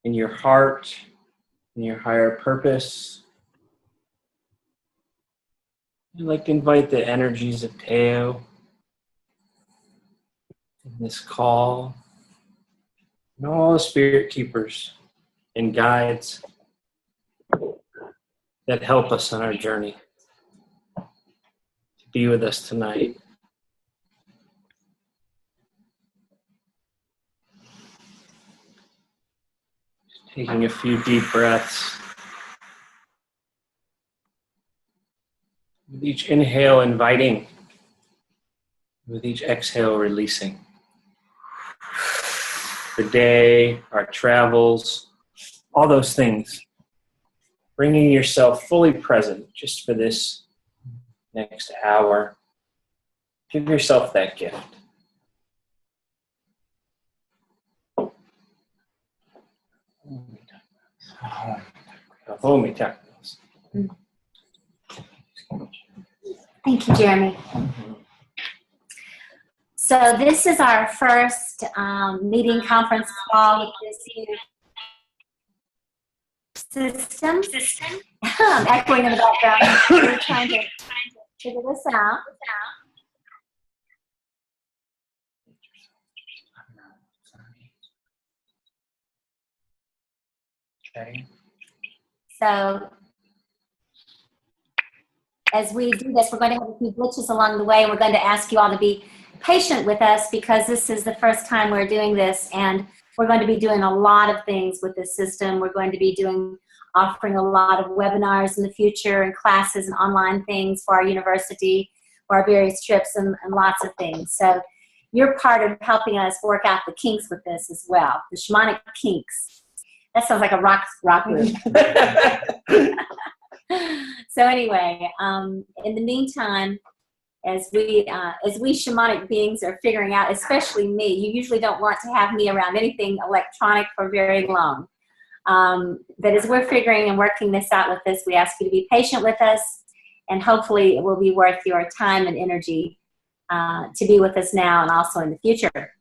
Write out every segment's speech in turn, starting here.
in your heart, in your higher purpose. I'd like to invite the energies of Teo in this call, and all the spirit keepers and guides that help us on our journey to be with us tonight. Just taking a few deep breaths. With each inhale, inviting. With each exhale, releasing. The day, our travels, all those things. Bringing yourself fully present just for this next hour. Give yourself that gift. Thank you, Jeremy. So this is our first meeting conference call with this new system. I'm echoing in the background. We're trying to figure this out. So as we do this, we're going to have a few glitches along the way, and we're going to ask you all to be patient with us because this is the first time we're doing this, and we're going to be doing a lot of things with this system. We're going to be offering a lot of webinars in the future and classes and online things for our university, for our various trips and lots of things. So you're part of helping us work out the kinks with this as well, the shamanic kinks. That sounds like a rock group. So anyway, in the meantime, as we shamanic beings are figuring out, especially me, you usually don't want to have me around anything electronic for very long. But as we're figuring and working this out with this, we ask you to be patient with us, and hopefully it will be worth your time and energy to be with us now and also in the future.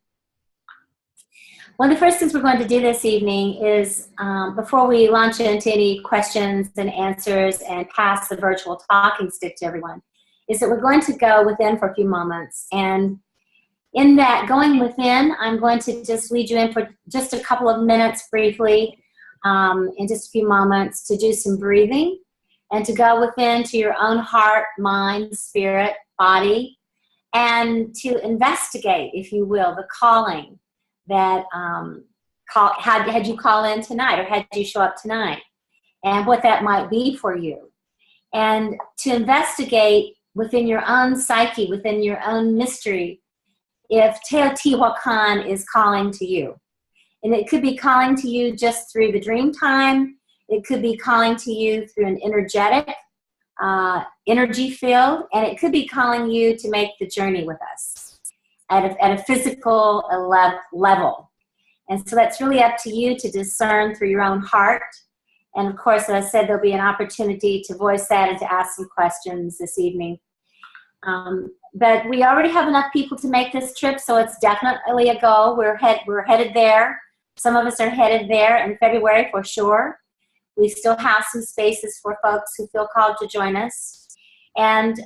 One of the first things we're going to do this evening is, before we launch into any questions and answers and pass the virtual talking stick to everyone, is that we're going to go within for a few moments. And in that going within, I'm going to just lead you in for just a couple of minutes briefly, in just a few moments, to do some breathing and to go within to your own heart, mind, spirit, body, and to investigate, if you will, the calling that had you call in tonight or had you show up tonight, and what that might be for you. And to investigate within your own psyche, within your own mystery, if Teotihuacan is calling to you. And it could be calling to you just through the dream time. It could be calling to you through an energetic energy field. And it could be calling you to make the journey with us at a physical level. And so that's really up to you to discern through your own heart. And of course, as I said, there'll be an opportunity to voice that and to ask some questions this evening. But we already have enough people to make this trip, so it's definitely a go. We're headed there. Some of us are headed there in February for sure. We still have some spaces for folks who feel called to join us. And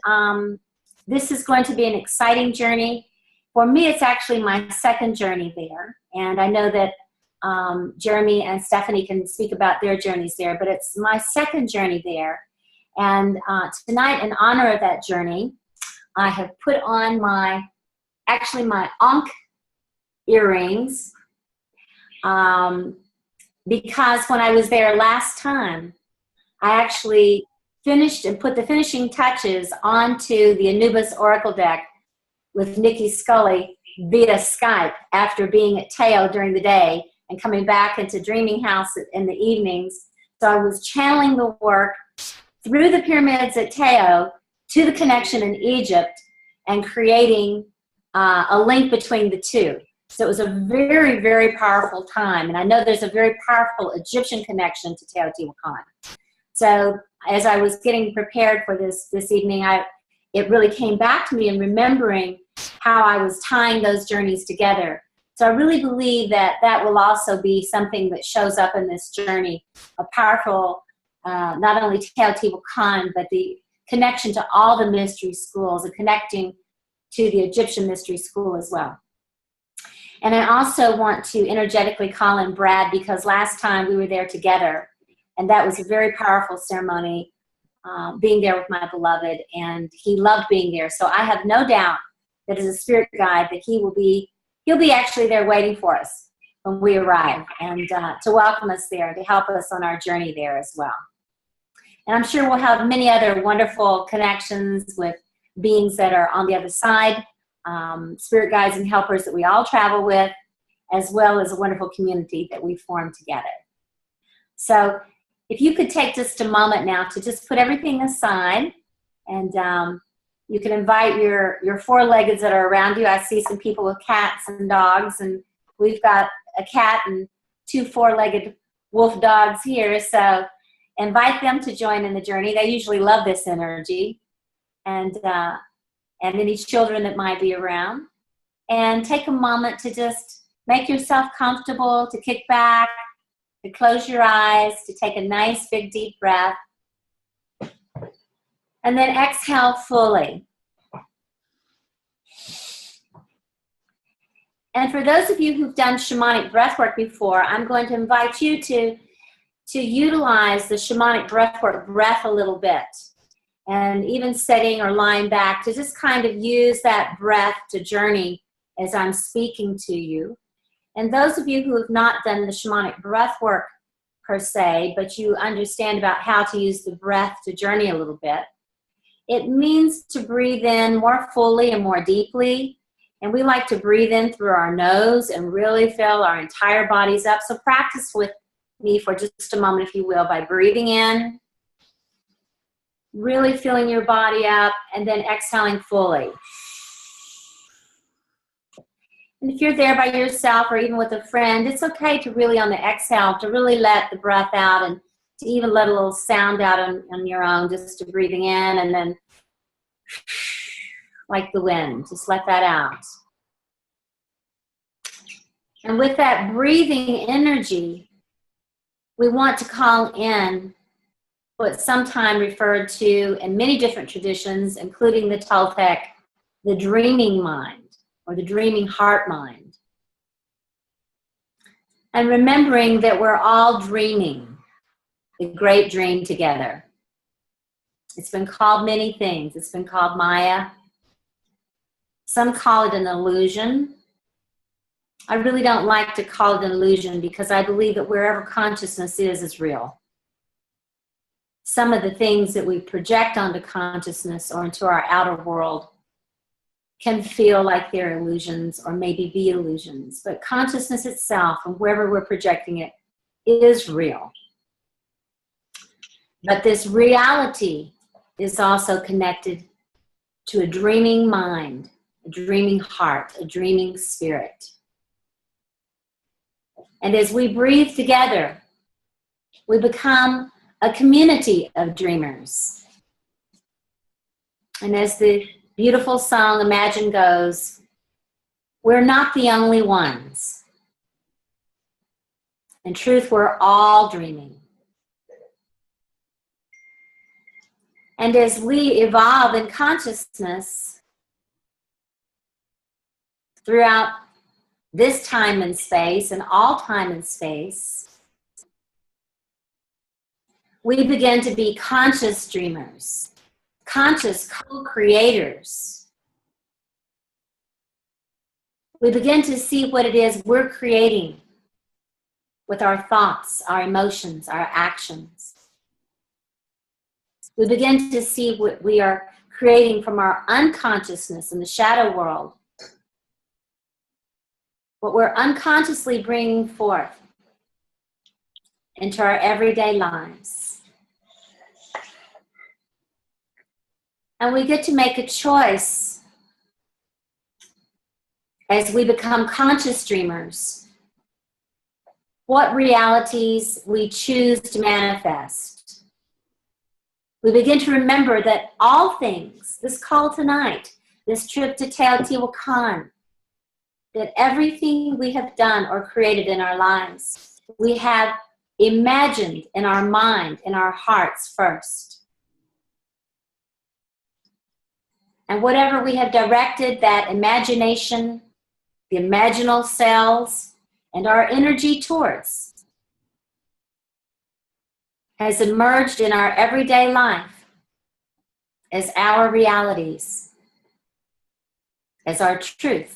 this is going to be an exciting journey. For me, it's actually my second journey there. And I know that Jeremy and Stephanie can speak about their journeys there, but it's my second journey there. And tonight, in honor of that journey, I have put on my Ankh earrings, because when I was there last time, I actually finished and put the finishing touches onto the Anubis Oracle deck with Nikki Scully via Skype after being at Teo during the day and coming back into Dreaming House in the evenings. So I was channeling the work through the pyramids at Teo to the connection in Egypt and creating a link between the two. So it was a very, very powerful time. And I know there's a very powerful Egyptian connection to Teotihuacan. So as I was getting prepared for this evening, it really came back to me and remembering how I was tying those journeys together. So I really believe that that will also be something that shows up in this journey, a powerful, not only Teotihuacan, but the connection to all the mystery schools and connecting to the Egyptian mystery school as well. And I also want to energetically call in Brad, because last time we were there together, and that was a very powerful ceremony, being there with my beloved, and he loved being there. So I have no doubt that as a spirit guide that he'll be actually there waiting for us when we arrive, and to welcome us there, to help us on our journey there as well. And I'm sure we'll have many other wonderful connections with beings that are on the other side, spirit guides and helpers that we all travel with, as well as a wonderful community that we form together. So if you could take just a moment now to just put everything aside, and you can invite your four-leggeds that are around you. I see some people with cats and dogs, and we've got a cat and two four-legged wolf dogs here. So invite them to join in the journey. They usually love this energy. And any children that might be around. And take a moment to just make yourself comfortable, to kick back, to close your eyes, to take a nice big deep breath. And then exhale fully. And for those of you who've done shamanic breathwork before, I'm going to invite you to utilize the shamanic breathwork breath a little bit. And even sitting or lying back, to just kind of use that breath to journey as I'm speaking to you. And those of you who have not done the shamanic breath work per se, but you understand about how to use the breath to journey a little bit, it means to breathe in more fully and more deeply. And we like to breathe in through our nose and really fill our entire bodies up. So practice with me for just a moment, if you will, by breathing in, really filling your body up, and then exhaling fully. And if you're there by yourself or even with a friend, it's okay to really, on the exhale, to really let the breath out, and to even let a little sound out on your own, just to breathing in, and then like the wind, just let that out. And with that breathing energy, we want to call in what's sometimes referred to in many different traditions, including the Toltec, the dreaming mind, or the dreaming heart mind. And remembering that we're all dreaming the great dream together. It's been called many things. It's been called Maya. Some call it an illusion. I really don't like to call it an illusion, because I believe that wherever consciousness is real. Some of the things that we project onto consciousness or into our outer world can feel like they're illusions, or maybe be illusions. But consciousness itself, and wherever we're projecting it, is real. But this reality is also connected to a dreaming mind, a dreaming heart, a dreaming spirit. And as we breathe together, we become a community of dreamers. And as the beautiful song Imagine goes, we're not the only ones. In truth, we're all dreaming. And as we evolve in consciousness throughout this time and space, and all time and space, we begin to be conscious dreamers, conscious co-creators. We begin to see what it is we're creating with our thoughts, our emotions, our actions. We begin to see what we are creating from our unconsciousness in the shadow world, what we're unconsciously bringing forth into our everyday lives. And we get to make a choice as we become conscious dreamers, what realities we choose to manifest. We begin to remember that all things, this call tonight, this trip to Teotihuacan, that everything we have done or created in our lives, we have imagined in our mind, in our hearts first. And whatever we have directed that imagination, the imaginal cells, and our energy towards has emerged in our everyday life as our realities, as our truth.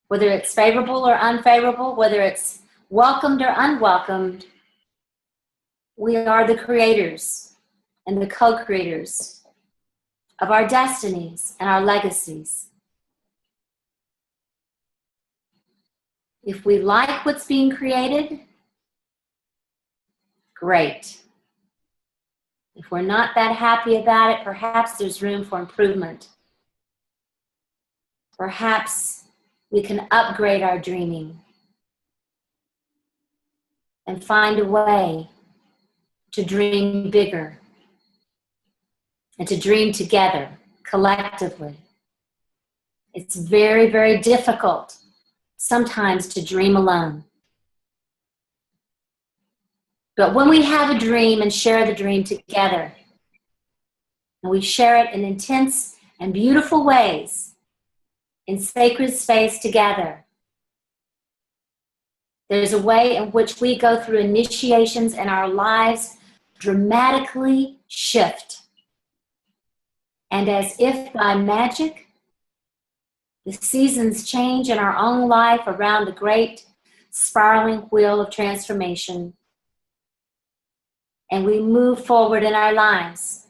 Whether it's favorable or unfavorable, whether it's welcomed or unwelcomed, we are the creators and the co-creators of our destinies and our legacies. If we like what's being created, great. If we're not that happy about it, perhaps there's room for improvement. Perhaps we can upgrade our dreaming and find a way to dream bigger and to dream together, collectively. It's very, very difficult sometimes to dream alone. But when we have a dream and share the dream together, and we share it in intense and beautiful ways, in sacred space together, there's a way in which we go through initiations and our lives dramatically shift. And as if by magic, the seasons change in our own life around the great spiraling wheel of transformation. And we move forward in our lives.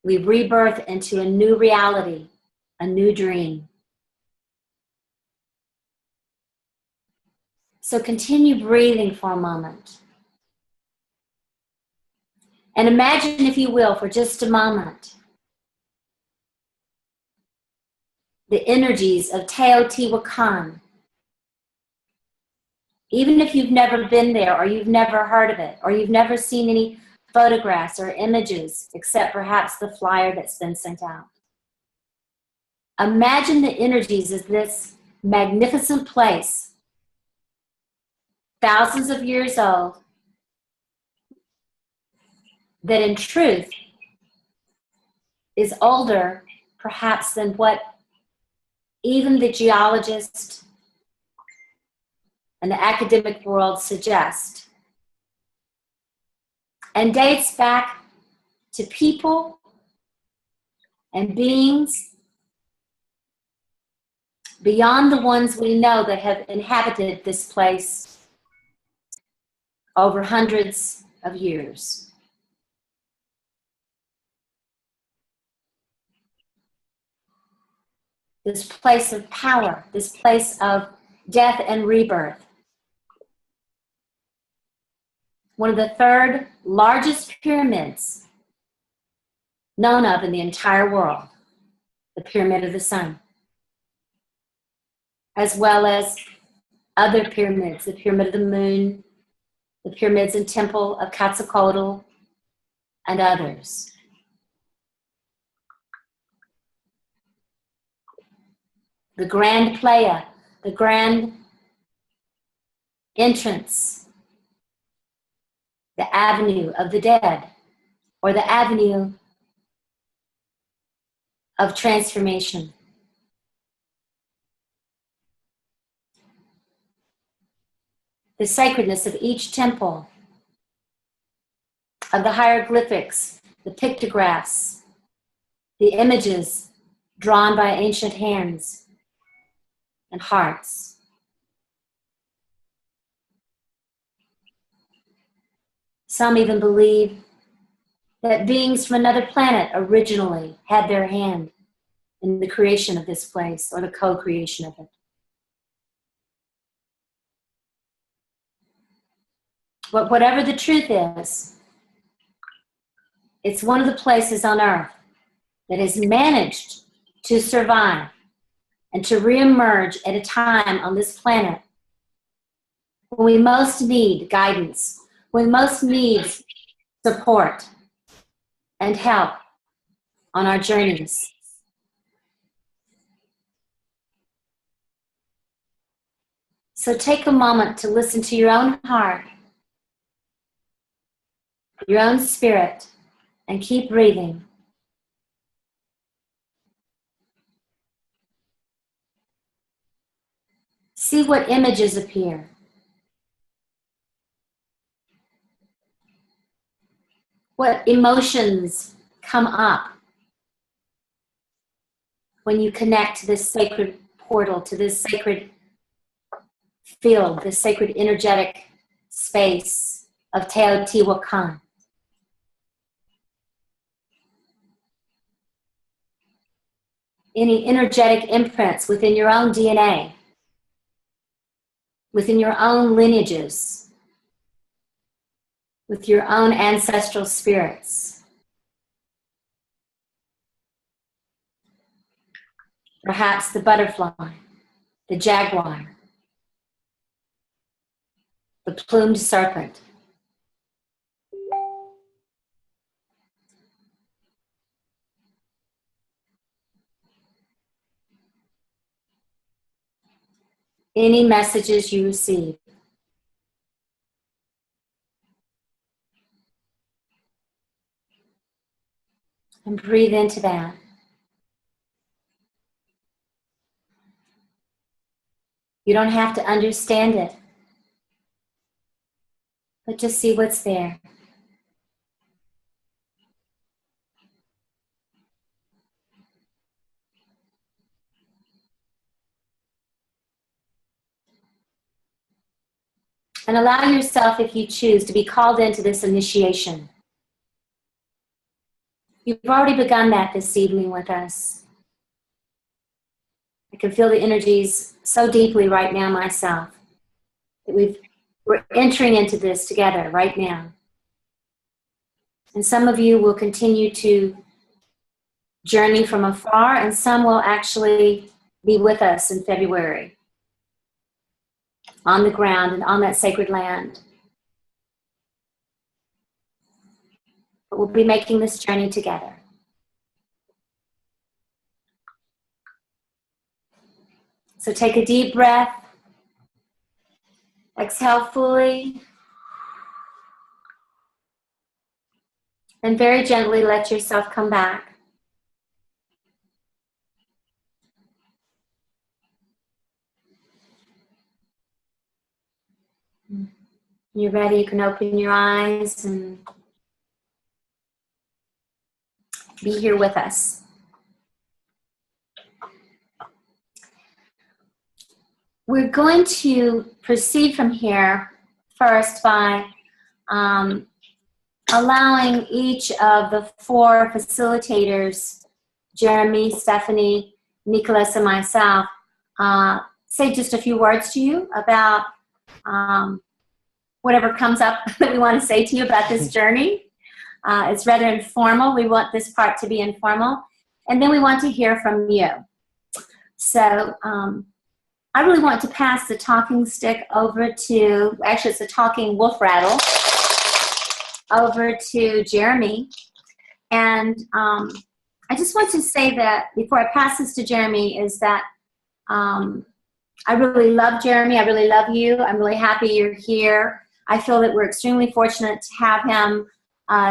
We rebirth into a new reality, a new dream. So continue breathing for a moment. And imagine, if you will, for just a moment, the energies of Teotihuacan. Even if you've never been there, or you've never heard of it, or you've never seen any photographs or images, except perhaps the flyer that's been sent out. Imagine the energies of this magnificent place, thousands of years old, that in truth is older perhaps than what even the geologists and the academic world suggest, and dates back to people and beings beyond the ones we know that have inhabited this place over hundreds of years. This place of power, this place of death and rebirth. One of the third largest pyramids known of in the entire world, the Pyramid of the Sun, as well as other pyramids, the Pyramid of the Moon, the pyramids and Temple of Quetzalcoatl, and others. The Grand Playa, the grand entrance, the Avenue of the Dead, or the Avenue of Transformation. The sacredness of each temple, of the hieroglyphics, the pictographs, the images drawn by ancient hands and hearts. Some even believe that beings from another planet originally had their hand in the creation of this place, or the co-creation of it. But whatever the truth is, it's one of the places on Earth that has managed to survive and to reemerge at a time on this planet when we most need guidance, when we most need support and help on our journeys. So take a moment to listen to your own heart, your own spirit, and keep breathing. See what images appear. What emotions come up when you connect to this sacred portal, to this sacred field, this sacred energetic space of Teotihuacan. Any energetic imprints within your own DNA, within your own lineages, with your own ancestral spirits. Perhaps the butterfly, the jaguar, the plumed serpent. Any messages you receive. And breathe into that. You don't have to understand it, but just see what's there. And allow yourself, if you choose, to be called into this initiation. You've already begun that this evening with us. I can feel the energies so deeply right now myself that we're entering into this together right now. And some of you will continue to journey from afar, and some will actually be with us in February on the ground and on that sacred land. But we'll be making this journey together. So take a deep breath. Exhale fully. And very gently let yourself come back. When you're ready, you can open your eyes and be here with us. We're going to proceed from here first by allowing each of the four facilitators, Jeremy, Stephanie, Nicholas, and myself, say just a few words to you about whatever comes up that we want to say to you about this journey. It's rather informal. We want this part to be informal. And then we want to hear from you. So I really want to pass the talking stick over to, actually it's a talking wolf rattle, over to Jeremy. And I just want to say that before I pass this to Jeremy is that I really love Jeremy. I really love you. I'm really happy you're here. I feel that we're extremely fortunate to have him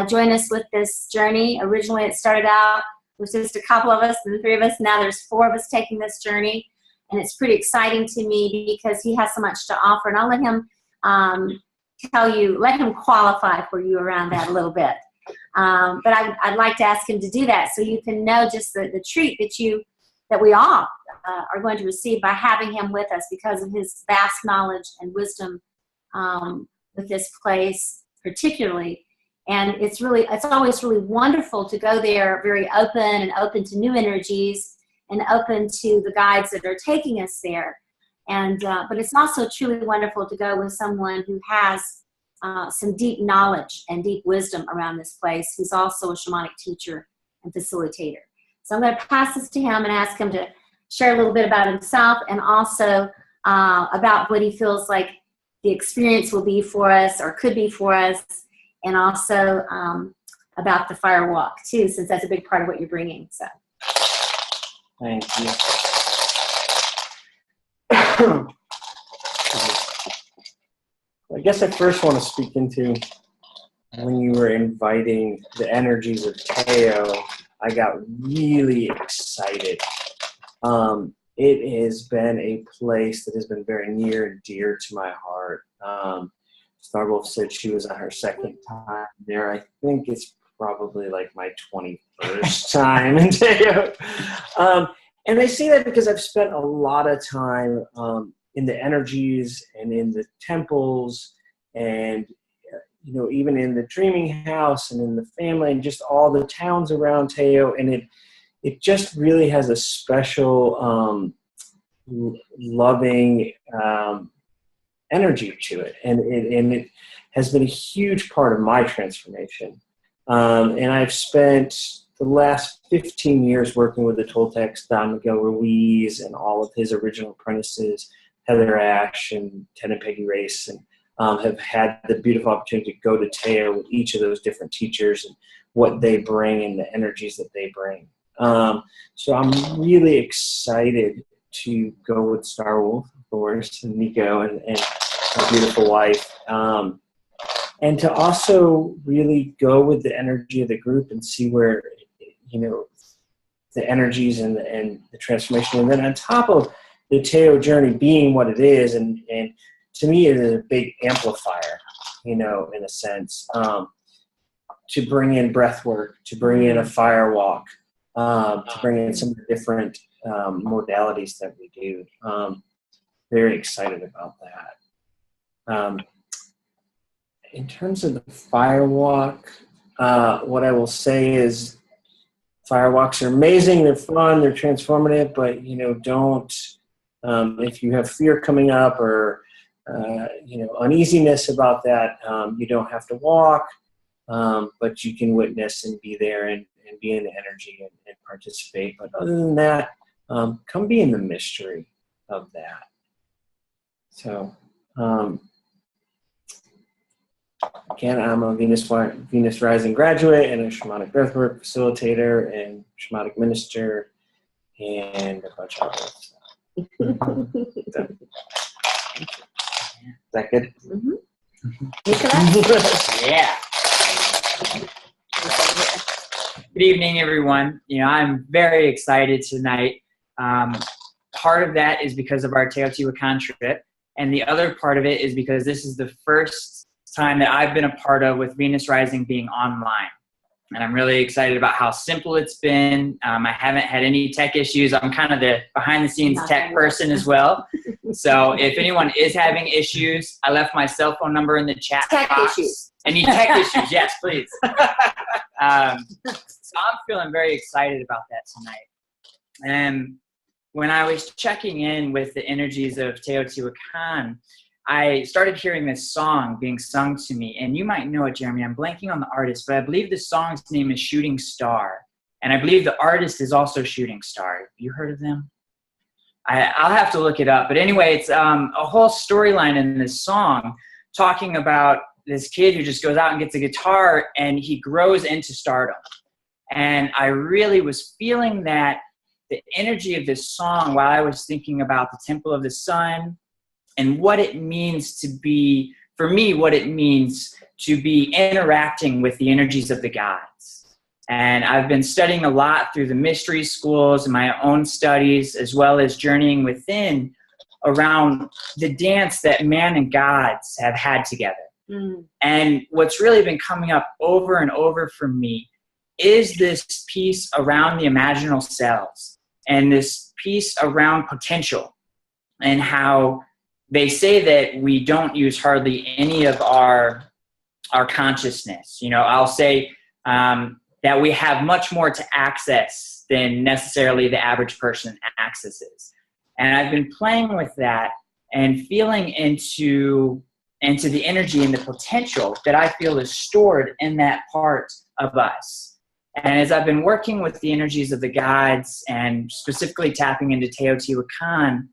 join us with this journey. Originally it started out with just a couple of us and 3 of us. Now there's 4 of us taking this journey. And it's pretty exciting to me because he has so much to offer. And I'll let him let him qualify for you around that a little bit. But I'd like to ask him to do that so you can know just the treat that we all are going to receive by having him with us because of his vast knowledge and wisdom with this place particularly. And it's always really wonderful to go there very open to new energies and open to the guides that are taking us there. And but it's also truly wonderful to go with someone who has some deep knowledge and deep wisdom around this place, who's also a shamanic teacher and facilitator. So I'm going to pass this to him and ask him to share a little bit about himself and also about what he feels like the experience will be for us or could be for us, and also about the fire walk too, since that's a big part of what you're bringing. So. Thank you. I guess I first want to speak into when you were inviting the energies of Teo. I got really excited. It has been a place that has been very near and dear to my heart. Starwolf said she was on her second time there. I think it's probably like my 21st time in Teo. And I say that because I've spent a lot of time in the energies and in the temples and, even in the dreaming house and in the family and just all the towns around Teo. And it just really has a special loving energy to it. And it has been a huge part of my transformation. And I've spent the last 15 years working with the Toltecs, Don Miguel Ruiz, and all of his original apprentices, Heather Ash and Ted and Peggy Race, and have had the beautiful opportunity to go to Teo with each of those different teachers and what they bring and the energies that they bring. So I'm really excited to go with Starwolf, of course, and Nico and my beautiful wife. And to also really go with the energy of the group and see where, the energies and the transformation. And then on top of the Teo journey being what it is, and to me it is a big amplifier, in a sense, to bring in breath work, to bring in a fire walk, to bring in some of the different modalities that we do. Very excited about that. In terms of the fire walk, what I will say is fire walks are amazing. They're fun. They're transformative. But, don't, if you have fear coming up or, uneasiness about that, you don't have to walk, but you can witness and be there and be in the energy and participate. But other than that, come be in the mystery of that. So, again, I'm a Venus Rising graduate and a shamanic breathwork facilitator and shamanic minister and a bunch of other stuff. Is that good? Mm-hmm. Yeah. Good evening, everyone. I'm very excited tonight. Part of that is because of our Teotihuacan trip, and the other part of it is because this is the first time that I've been a part of with Venus Rising being online. And I'm really excited about how simple it's been. I haven't had any tech issues. I'm kind of the behind-the-scenes tech person as well. So if anyone is having issues, I left my cell phone number in the chat box. Issues. Any tech issues, yes, please. So I'm feeling very excited about that tonight. And when I was checking in with the energies of Teotihuacan, I started hearing this song being sung to me, and you might know it, Jeremy. I'm blanking on the artist, but I believe the song's name is Shooting Star, and I believe the artist is also Shooting Star. Have you heard of them? I'll have to look it up, but anyway, it's a whole storyline in this song talking about this kid who just goes out and gets a guitar, and he grows into stardom. And I really was feeling that the energy of this song while I was thinking about the Temple of the Sun, and what it means to be, for me, what it means to be interacting with the energies of the gods. And I've been studying a lot through the mystery schools and my own studies, as well as journeying within around the dance that man and gods have had together. Mm. And what's really been coming up over and over for me is this piece around the imaginal selves and this piece around potential, and how they say that we don't use hardly any of our consciousness. I'll say that we have much more to access than necessarily the average person accesses. And I've been playing with that and feeling into the energy and the potential that I feel is stored in that part of us. And as I've been working with the energies of the gods and specifically tapping into Teotihuacan,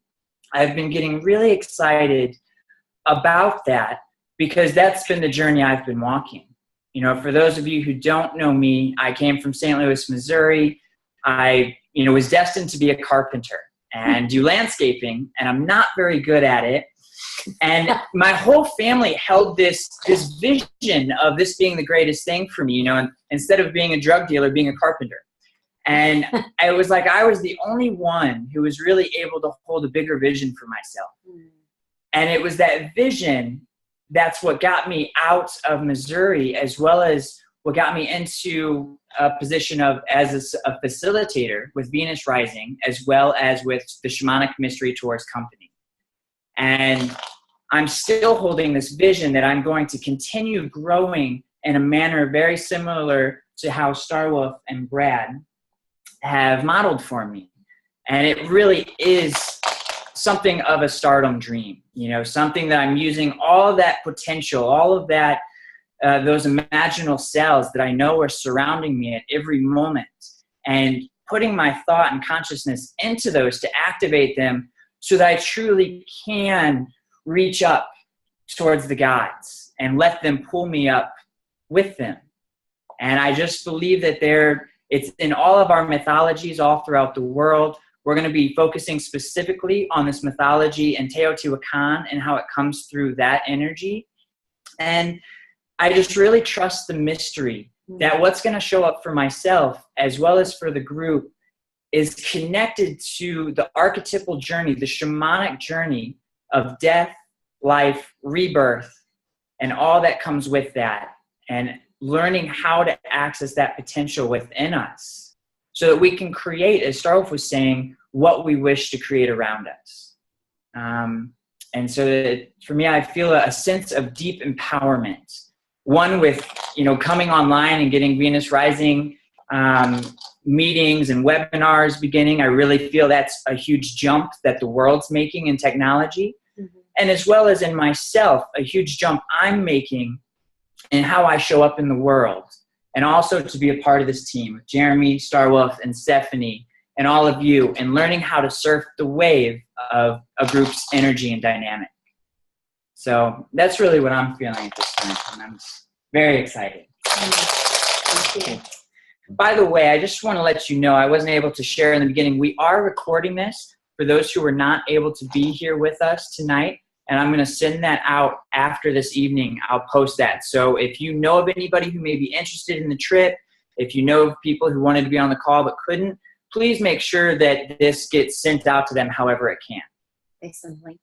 I've been getting really excited about that, because that's been the journey I've been walking. For those of you who don't know me, I came from St. Louis, Missouri. I, was destined to be a carpenter and do landscaping, and I'm not very good at it. And my whole family held this vision of this being the greatest thing for me, and instead of being a drug dealer, being a carpenter. And it was like I was the only one who was really able to hold a bigger vision for myself. And it was that vision that's what got me out of Missouri, as well as what got me into a position as a facilitator with Venus Rising, as well as with the Shamanic Mystery Tours Company. And I'm still holding this vision that I'm going to continue growing in a manner very similar to how Starwolf and Brad have modeled for me. And it really is something of a stardom dream, something that I'm using all that potential, all of that, those imaginal cells that I know are surrounding me at every moment, and putting my thought and consciousness into those to activate them so that I truly can reach up towards the gods and let them pull me up with them. And I just believe that it's in all of our mythologies all throughout the world. We're going to be focusing specifically on this mythology and Teotihuacan and how it comes through that energy. And I just really trust the mystery that what's going to show up for myself as well as for the group is connected to the archetypal journey, the shamanic journey of death, life, rebirth, and all that comes with that, and learning how to access that potential within us so that we can create, as Starwolf was saying, what we wish to create around us. And so that for me, I feel a sense of deep empowerment. One with, coming online and getting Venus Rising meetings and webinars beginning. I really feel that's a huge jump that the world's making in technology. And as well as in myself, a huge jump I'm making in how I show up in the world. And also to be a part of this team, Jeremy, Starwolf, and Stephanie, and all of you, and learning how to surf the wave of a group's energy and dynamic. So that's really what I'm feeling at this point, and I'm very excited. Thank you. By the way, I just want to let you know, I wasn't able to share in the beginning, we are recording this for those who were not able to be here with us tonight, and I'm going to send that out after this evening. I'll post that. So if you know of anybody who may be interested in the trip, if you know of people who wanted to be on the call but couldn't, please make sure that this gets sent out to them however it can. There's some link.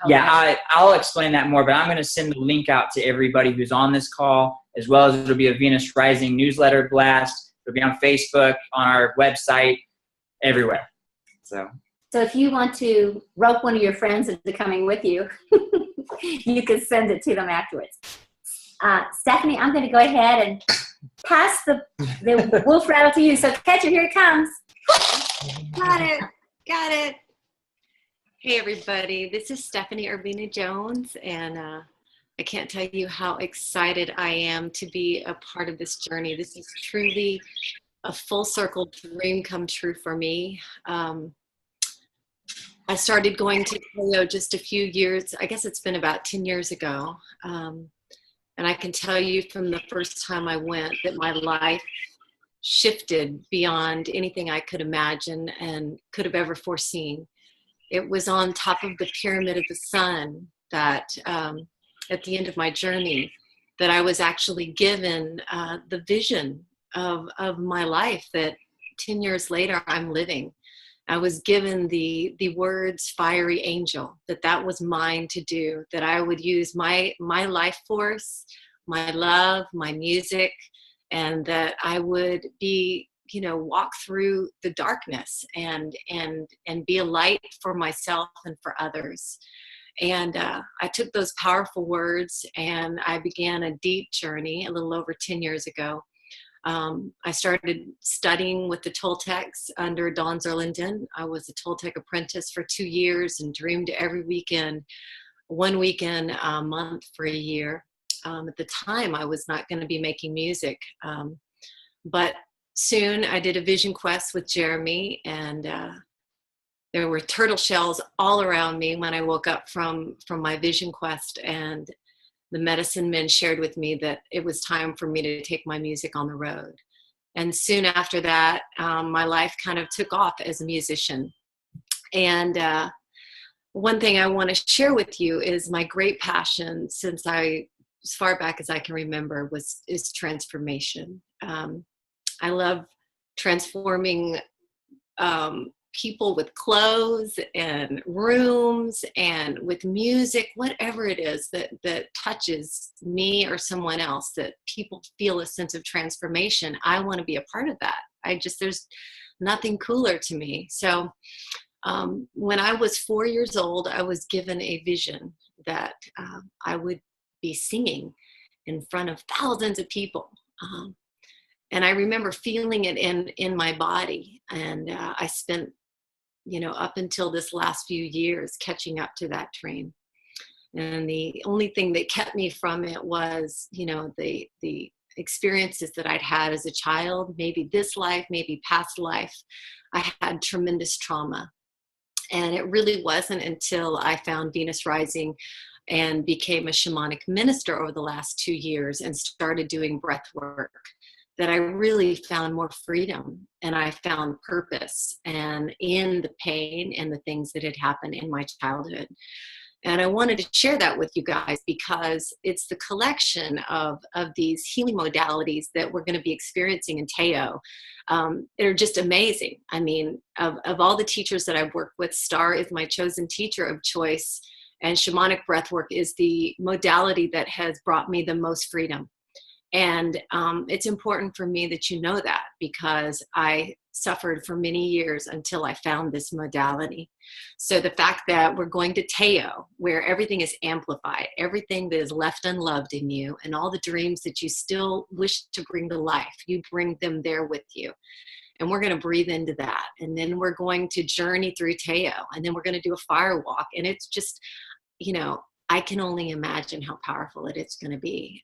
Yeah, I'll explain that more, but I'm going to send the link out to everybody who's on this call, as well as it'll be a Venus Rising newsletter blast. It'll be on Facebook, on our website, everywhere. So if you want to rope one of your friends into coming with you, you can send it to them afterwards. Stephanie, I'm going to go ahead and pass the wolf rattle to you. So Catcher, here it comes. Got it. Hey everybody, this is Stephanie Urbina Jones, and I can't tell you how excited I am to be a part of this journey. This is truly a full circle dream come true for me. I started going to Teo just a few years, I guess it's been about 10 years ago. And I can tell you from the first time I went that my life shifted beyond anything I could imagine and could have ever foreseen. It was on top of the pyramid of the sun that at the end of my journey that I was actually given the vision of my life that 10 years later I'm living. I was given the words fiery angel, that was mine to do, that I would use my life force, my love, my music, and that I would be, walk through the darkness and be a light for myself and for others. And I took those powerful words and I began a deep journey a little over 10 years ago. I started studying with the Toltecs under Don Zerlinden. I was a Toltec apprentice for 2 years and dreamed every weekend, one weekend a month for a year. At the time, I was not going to be making music. But soon I did a vision quest with Jeremy, and there were turtle shells all around me when I woke up from my vision quest, and the medicine men shared with me that it was time for me to take my music on the road. And soon after that, my life kind of took off as a musician. And one thing I want to share with you is my great passion since as far back as I can remember is transformation. I love transforming people with clothes and rooms and with music, whatever it is that touches me or someone else, that people feel a sense of transformation. I want to be a part of that. There's nothing cooler to me. So when I was 4 years old, I was given a vision that I would be singing in front of thousands of people. And I remember feeling it in my body. And I spent, up until this last few years catching up to that train. And the only thing that kept me from it was, the experiences that I'd had as a child, maybe this life, maybe past life. I had tremendous trauma. And it really wasn't until I found Venus Rising and became a shamanic minister over the last 2 years and started doing breath work that I really found more freedom, and I found purpose and in the pain and the things that had happened in my childhood. And I wanted to share that with you guys because it's the collection of these healing modalities that we're going to be experiencing in Teo. They're just amazing. I mean, of all the teachers that I've worked with, Star is my chosen teacher of choice, and shamanic breathwork is the modality that has brought me the most freedom. And it's important for me that you know that, because I suffered for many years until I found this modality. So the fact that we're going to Teo, where everything is amplified, everything that is left unloved in you, and all the dreams that you still wish to bring to life, you bring them there with you. And we're going to breathe into that. And then we're going to journey through Teo. And then we're going to do a fire walk. And it's just, I can only imagine how powerful it is going to be.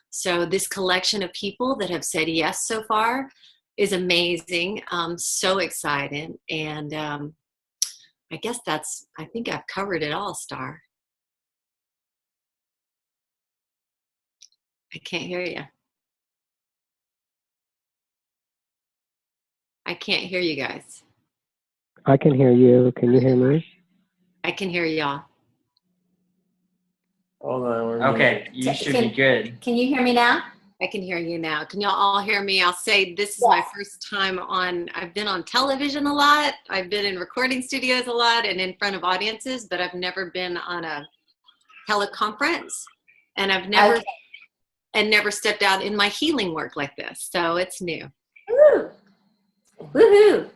So this collection of people that have said yes so far is amazing. I'm so excited. And I guess I think I've covered it all, Star. I can't hear you. I can't hear you guys. I can hear you. Can you hear me? I can hear y'all. Hold on. Okay, you should be good. Can you hear me now? I can hear you now. Can y'all all hear me? I'll say this is my first time I've been on television a lot. I've been in recording studios a lot and in front of audiences, but I've never been on a teleconference, and I've never stepped out in my healing work like this. So it's new. Woo! Woohoo!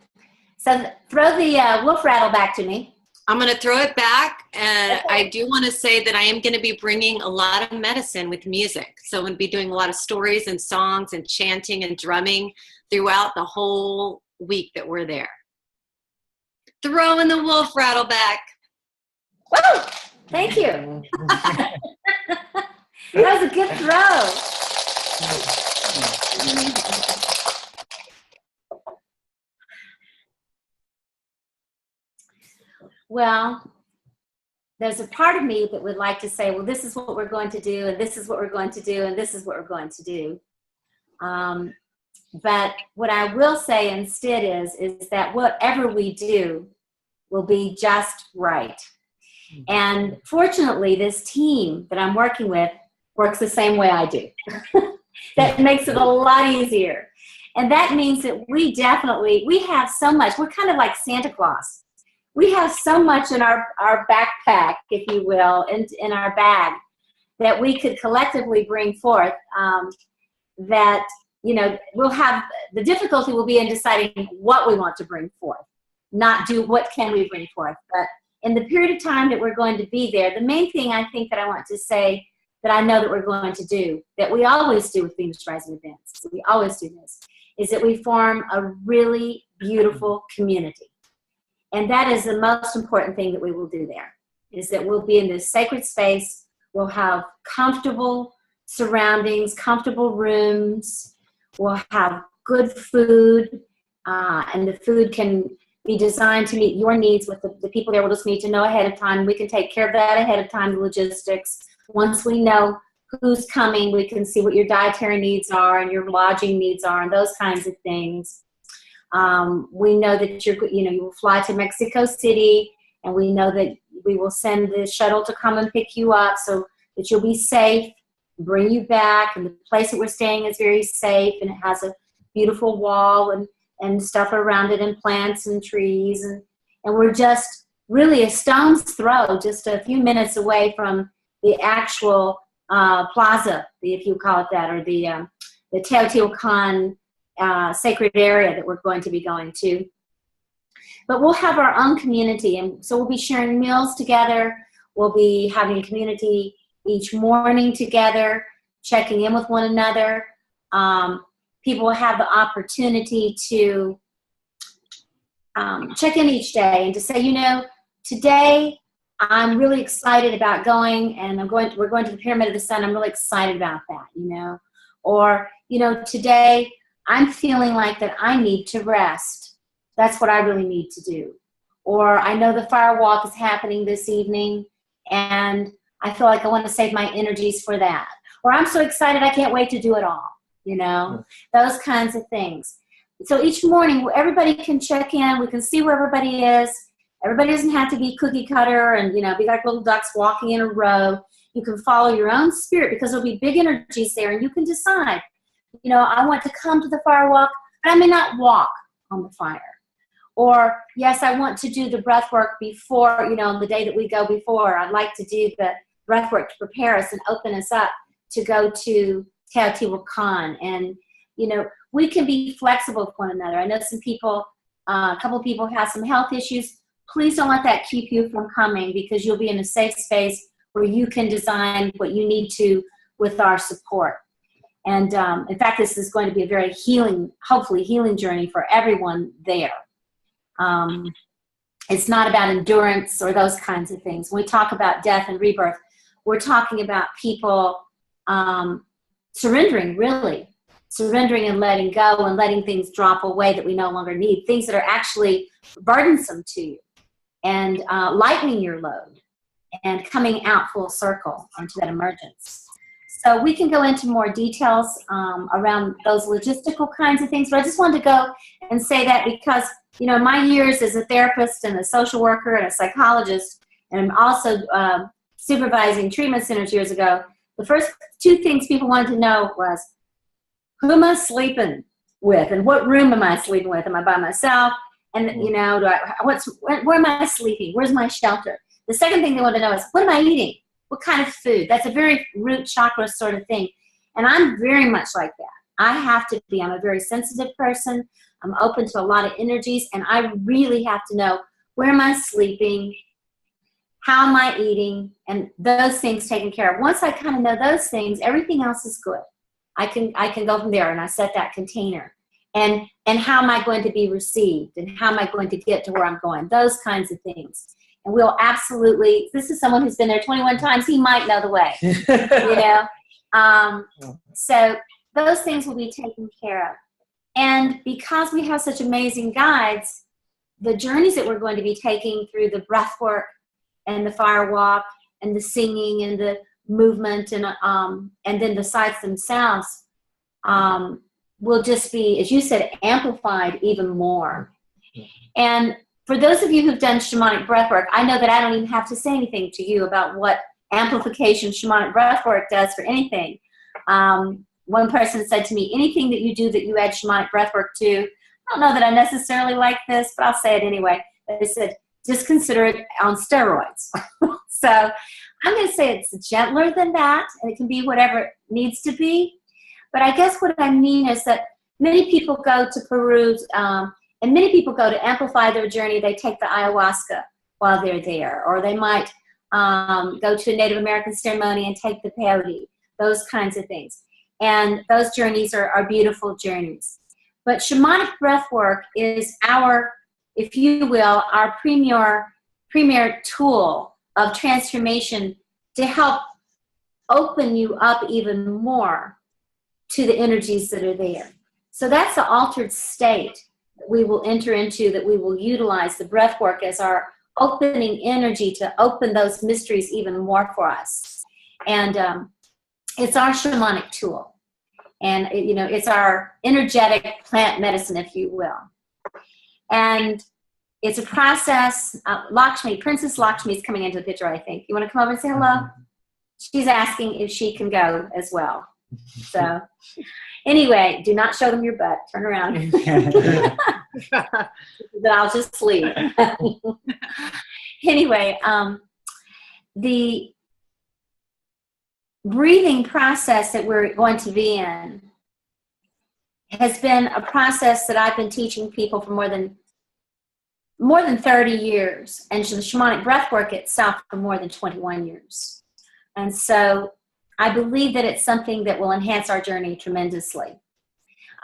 So throw the wolf rattle back to me. I'm going to throw it back, and I do want to say that I am going to be bringing a lot of medicine with music. So I'm going to be doing a lot of stories and songs and chanting and drumming throughout the whole week that we're there. Throwing the wolf rattle back. Woo! Thank you. That was a good throw. Well, there's a part of me that would like to say, well, this is what we're going to do, and this is what we're going to do, and this is what we're going to do. But what I will say instead is that whatever we do will be just right. And fortunately, this team that I'm working with works the same way I do. That makes it a lot easier. And that means that we have so much. We're kind of like Santa Claus. We have so much in our backpack, if you will, in our bag that we could collectively bring forth, that, we'll have, the difficulty will be in deciding what we want to bring forth, not do what can we bring forth. But in the period of time that we're going to be there, the main thing I think that I want to say that I know that we're going to do, that we always do with Venus Rising events, we always do this, is that we form a really beautiful community. And that is the most important thing that we will do there, is that we'll be in this sacred space. We'll have comfortable surroundings, comfortable rooms. We'll have good food, and the food can be designed to meet your needs with the people there. We'll just need to know ahead of time. We can take care of that ahead of time, the logistics. Once we know who's coming, we can see what your dietary needs are and your lodging needs are and those kinds of things. We know that you will fly to Mexico City, And we know that we will send the shuttle to come and pick you up so that you'll be safe, bring you back. And the place that we're staying is very safe, and it has a beautiful wall and stuff around it, and plants and trees. And we're just really a stone's throw, just a few minutes away from the actual plaza, if you call it that, or the Teotihuacan sacred area that we're going to be going to. But we'll have our own community, and so we'll be sharing meals together. We'll be having community each morning together, checking in with one another. People will have the opportunity to check in each day and to say, you know, today I'm really excited about going, and we're going to the Pyramid of the Sun. I'm really excited about that, you know. Or, you know, today I'm feeling like that I need to rest. That's what I really need to do. Or I know the fire walk is happening this evening, and I feel like I want to save my energies for that. Or I'm so excited I can't wait to do it all, you know, those kinds of things. So each morning everybody can check in. We can see where everybody is. Everybody doesn't have to be cookie cutter and, you know, be like little ducks walking in a row. You can follow your own spirit, because there'll be big energies there, and you can decide, you know, I want to come to the fire walk, but I may not walk on the fire. Or, yes, I want to do the breath work before, you know, the day that we go before. I'd like to do the breath work to prepare us and open us up to go to Teotihuacan. And, you know, we can be flexible with one another. I know some people, a couple of people have some health issues. Please don't let that keep you from coming, because you'll be in a safe space where you can design what you need to with our support. And in fact, this is going to be a very healing, hopefully healing journey for everyone there. It's not about endurance or those kinds of things. When we talk about death and rebirth, we're talking about people surrendering, really. Surrendering and letting go and letting things drop away that we no longer need, things that are actually burdensome to you, and lightening your load and coming out full circle into that emergence. So we can go into more details around those logistical kinds of things, but I just wanted to go and say that because, you know, my years as a therapist and a social worker and a psychologist, and I'm also supervising treatment centers years ago, the first two things people wanted to know was, who am I sleeping with, and what room am I sleeping with? Am I by myself? And, you know, where am I sleeping? Where's my shelter? The second thing they want to know is, what am I eating? What kind of food? That's a very root chakra sort of thing. And I'm very much like that. I have to be. I'm a very sensitive person. I'm open to a lot of energies, and I really have to know, where am I sleeping? How am I eating? And those things taken care of. Once I kind of know those things, everything else is good. I can go from there, and I set that container. And how am I going to be received? And how am I going to get to where I'm going? Those kinds of things. And we'll absolutely, this is someone who's been there 21 times, he might know the way, you know? So those things will be taken care of. And because we have such amazing guides, the journeys that we're going to be taking through the breath work and the fire walk and the singing and the movement and then the sites themselves will just be, as you said, amplified even more. And for those of you who've done shamanic breathwork, I know that I don't even have to say anything to you about what amplification shamanic breathwork does for anything. One person said to me, anything that you do that you add shamanic breathwork to, I don't know that I necessarily like this, but I'll say it anyway. They said, just consider it on steroids. So I'm going to say it's gentler than that, and it can be whatever it needs to be. But I guess what I mean is that many people go to Peru, and many people go to amplify their journey. They take the ayahuasca while they're there, or they might go to a Native American ceremony and take the peyote, those kinds of things. And those journeys are beautiful journeys. But shamanic breathwork is our, if you will, our premier tool of transformation to help open you up even more to the energies that are there. So that's the altered state that we will enter into, that we will utilize the breath work as our opening energy to open those mysteries even more for us. And it's our shamanic tool. And, you know, it's our energetic plant medicine, if you will. And it's a process. Princess Lakshmi is coming into the picture, I think. You want to come over and say hello? She's asking if she can go as well. So anyway, do not show them your butt. Turn around. Then I'll just leave. Anyway, the breathing process that we're going to be in has been a process that I've been teaching people for more than 30 years, and the shamanic breathwork itself for more than 21 years. And so I believe that it's something that will enhance our journey tremendously.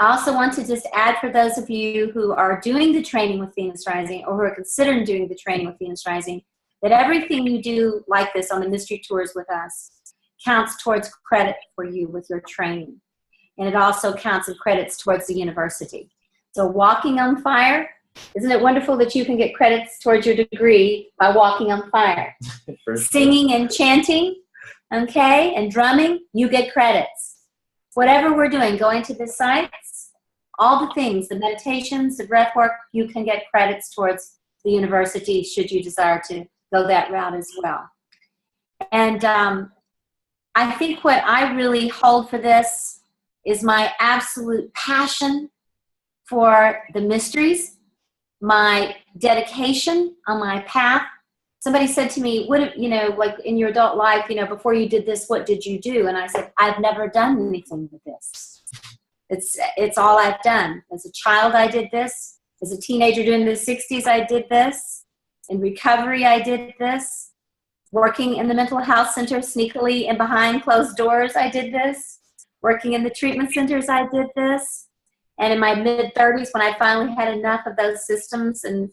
I also want to just add, for those of you who are doing the training with Venus Rising, or who are considering doing the training with Venus Rising, that everything you do like this on the mystery tours with us counts towards credit for you with your training. And it also counts in credits towards the university. So walking on fire, isn't it wonderful that you can get credits towards your degree by walking on fire? Singing and chanting, okay, and drumming, you get credits. Whatever we're doing, going to the sites, all the things, the meditations, the breath work, you can get credits towards the university should you desire to go that route as well. And I think what I really hold for this is my absolute passion for the mysteries, my dedication on my path. Somebody said to me, what, like in your adult life, before you did this, what did you do? And I said, I've never done anything with this. It's all I've done. As a child, I did this. As a teenager during the 60s, I did this. In recovery, I did this. Working in the mental health center sneakily and behind closed doors, I did this. Working in the treatment centers, I did this. And in my mid-30s, when I finally had enough of those systems, and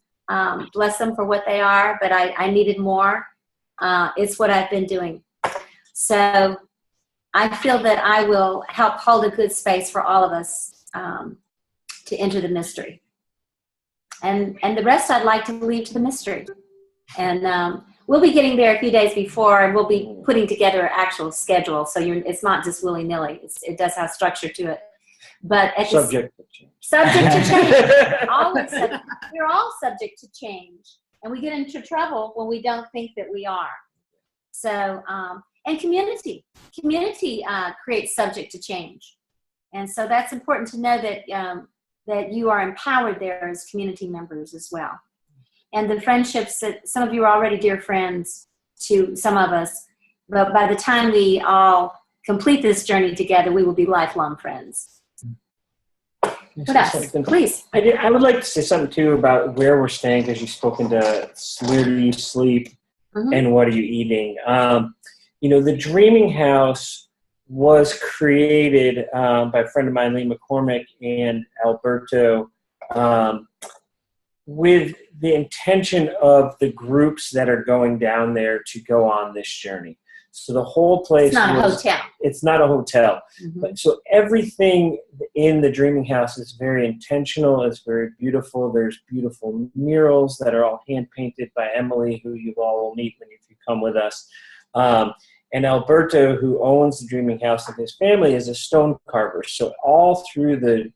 bless them for what they are, but I needed more, it's what I've been doing. So I feel that I will help hold a good space for all of us to enter the mystery. And the rest I'd like to leave to the mystery. And we'll be getting there a few days before, and we'll be putting together an actual schedule. So it's not just willy-nilly. It does have structure to it. But at Subject to change. Subject to change. Always subject. We're all subject to change. And we get into trouble when we don't think that we are. So, and community. Community creates subject to change. And so that's important to know that, that you are empowered there as community members as well. And the friendships that some of you are already dear friends to some of us, but by the time we all complete this journey together, we will be lifelong friends. What else? Please. I would like to say something too about where we're staying, because you've spoken to where do you sleep and what are you eating. The Dreaming House was created by a friend of mine, Lee McCormick, and Alberto, with the intention of the groups that are going down there to go on this journey. So the whole place It's not a hotel. It's not a hotel. But so everything in the Dreaming House is very intentional. It's very beautiful. There's beautiful murals that are all hand-painted by Emily, who you all will meet if you come with us. And Alberto, who owns the Dreaming House, and his family is a stone carver. So all through the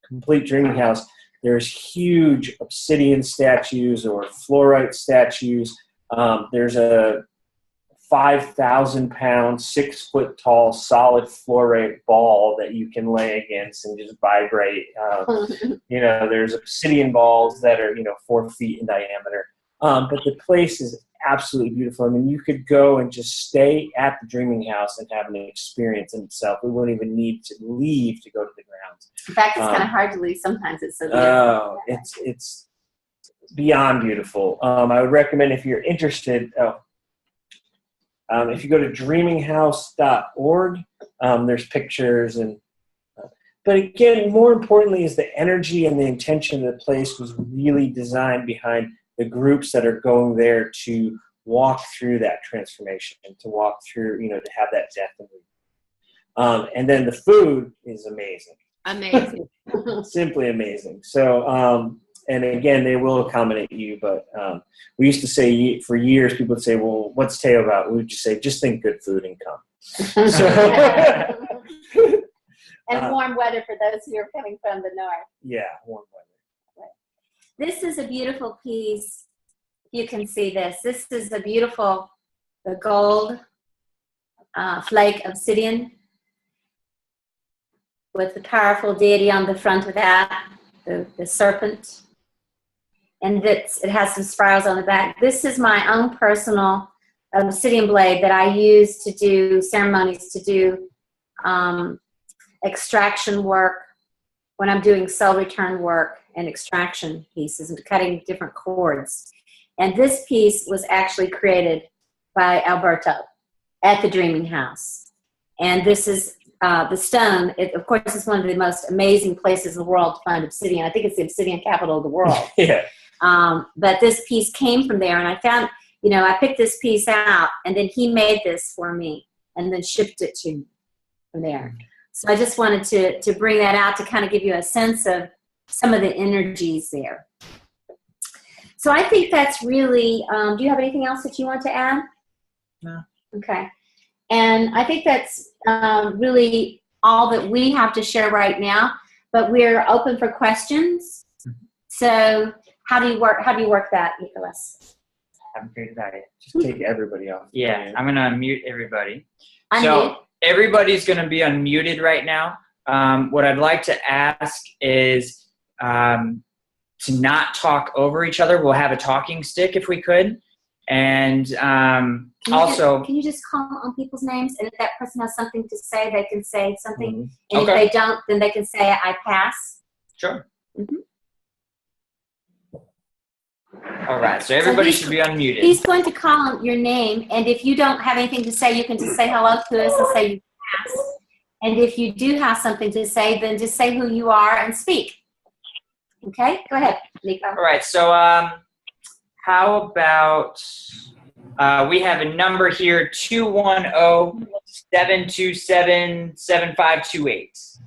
complete Dreaming House, there's huge obsidian statues or fluorite statues. There's a 5,000-pound, 6-foot-tall, solid fluorite ball that you can lay against and just vibrate. There's obsidian balls that are 4 feet in diameter. But the place is absolutely beautiful. I mean, you could go and just stay at the Dreaming House and have an experience in itself. We wouldn't even need to leave to go to the grounds. In fact, it's kind of hard to leave sometimes. It's so beautiful. Oh, it's beyond beautiful. I would recommend, if you're interested, if you go to dreaminghouse.org, there's pictures. But again, more importantly, is the energy and the intention of the place was really designed behind the groups that are going there to walk through that transformation and to walk through, to have that death and rebirth. And then the food is amazing. Amazing. Simply amazing. So, and again, they will accommodate you, but we used to say for years, people would say, well, what's Teo about? We would just say, just think good food and come. So, and warm weather for those who are coming from the north. Yeah, warm weather. This is a beautiful piece. You can see this. This is a beautiful, the gold flake obsidian with the powerful deity on the front of that, the serpent. And it has some spirals on the back. This is my own personal obsidian blade that I use to do ceremonies, to do extraction work when I'm doing soul return work and extraction pieces and cutting different cords. And this piece was actually created by Alberto at the Dreaming House. And this is the stone. It, of course, is one of the most amazing places in the world to find obsidian. I think it's the obsidian capital of the world. Yeah. But this piece came from there, and I found, you know, I picked this piece out, and then he made this for me and then shipped it to me from there. So I just wanted to bring that out to kind of give you a sense of some of the energies there. So I think that's really, do you have anything else that you want to add? No. Okay. And I think that's really all that we have to share right now, but we're open for questions. So how do you work that, Nicholas? I haven't figured that out yet. Just take everybody off. Yeah, I'm gonna unmute everybody. Unmute. So everybody's gonna be unmuted right now. What I'd like to ask is to not talk over each other. We'll have a talking stick if we could. And Can also, you just call on people's names, and if that person has something to say, they can say something. Mm-hmm. And Okay. if they don't, then they can say, I pass. sure. Mhm. All right, so everybody he's- should be unmuted. He's going to call on your name, and if you don't have anything to say, you can just say hello to us and say you pass. And if you do have something to say, then just say who you are and speak. Okay? Go ahead, Nico. All right, so how about we have a number here, 210-727-7528.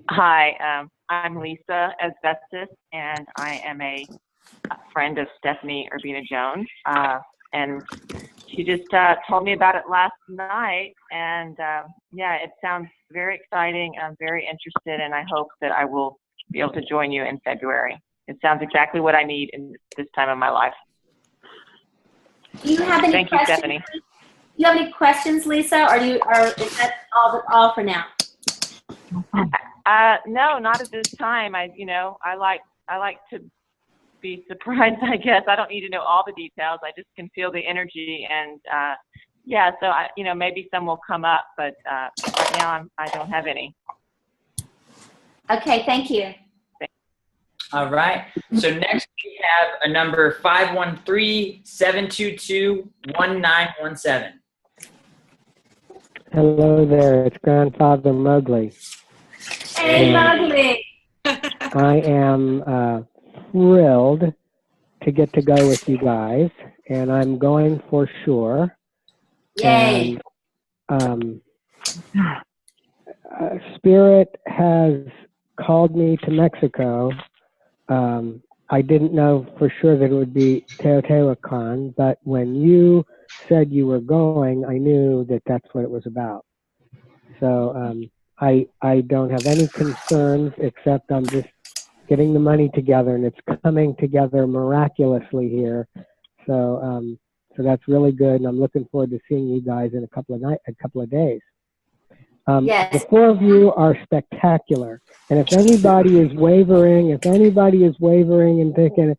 Hi, I'm Lisa Asbestos, and I am a friend of Stephanie Urbina Jones. And she just told me about it last night, and yeah, it sounds very exciting. I'm very interested, and I hope that I will be able to join you in February. It sounds exactly what I need in this time of my life. Do you have any Thank you, questions? Stephanie. Do you have any questions, Lisa, or is that all for now? No, not at this time. I like to be surprised, I guess. I don't need to know all the details. I just can feel the energy, and yeah, so maybe some will come up, but right now I don't have any. Okay, thank you. All right, so next we have a number 513-722-1917. Hello there, it's Grandfather Mowgli. Hey, Mowgli. I am thrilled to get to go with you guys, and I'm going for sure. Yay. And Spirit has called me to Mexico. I didn't know for sure that it would be Teotihuacan, but when you said you were going, I knew that that's what it was about. So I don't have any concerns, except I'm just getting the money together, and it's coming together miraculously here. So so that's really good, and I'm looking forward to seeing you guys in a couple of days. Yes. The four of you are spectacular, and if anybody is wavering and thinking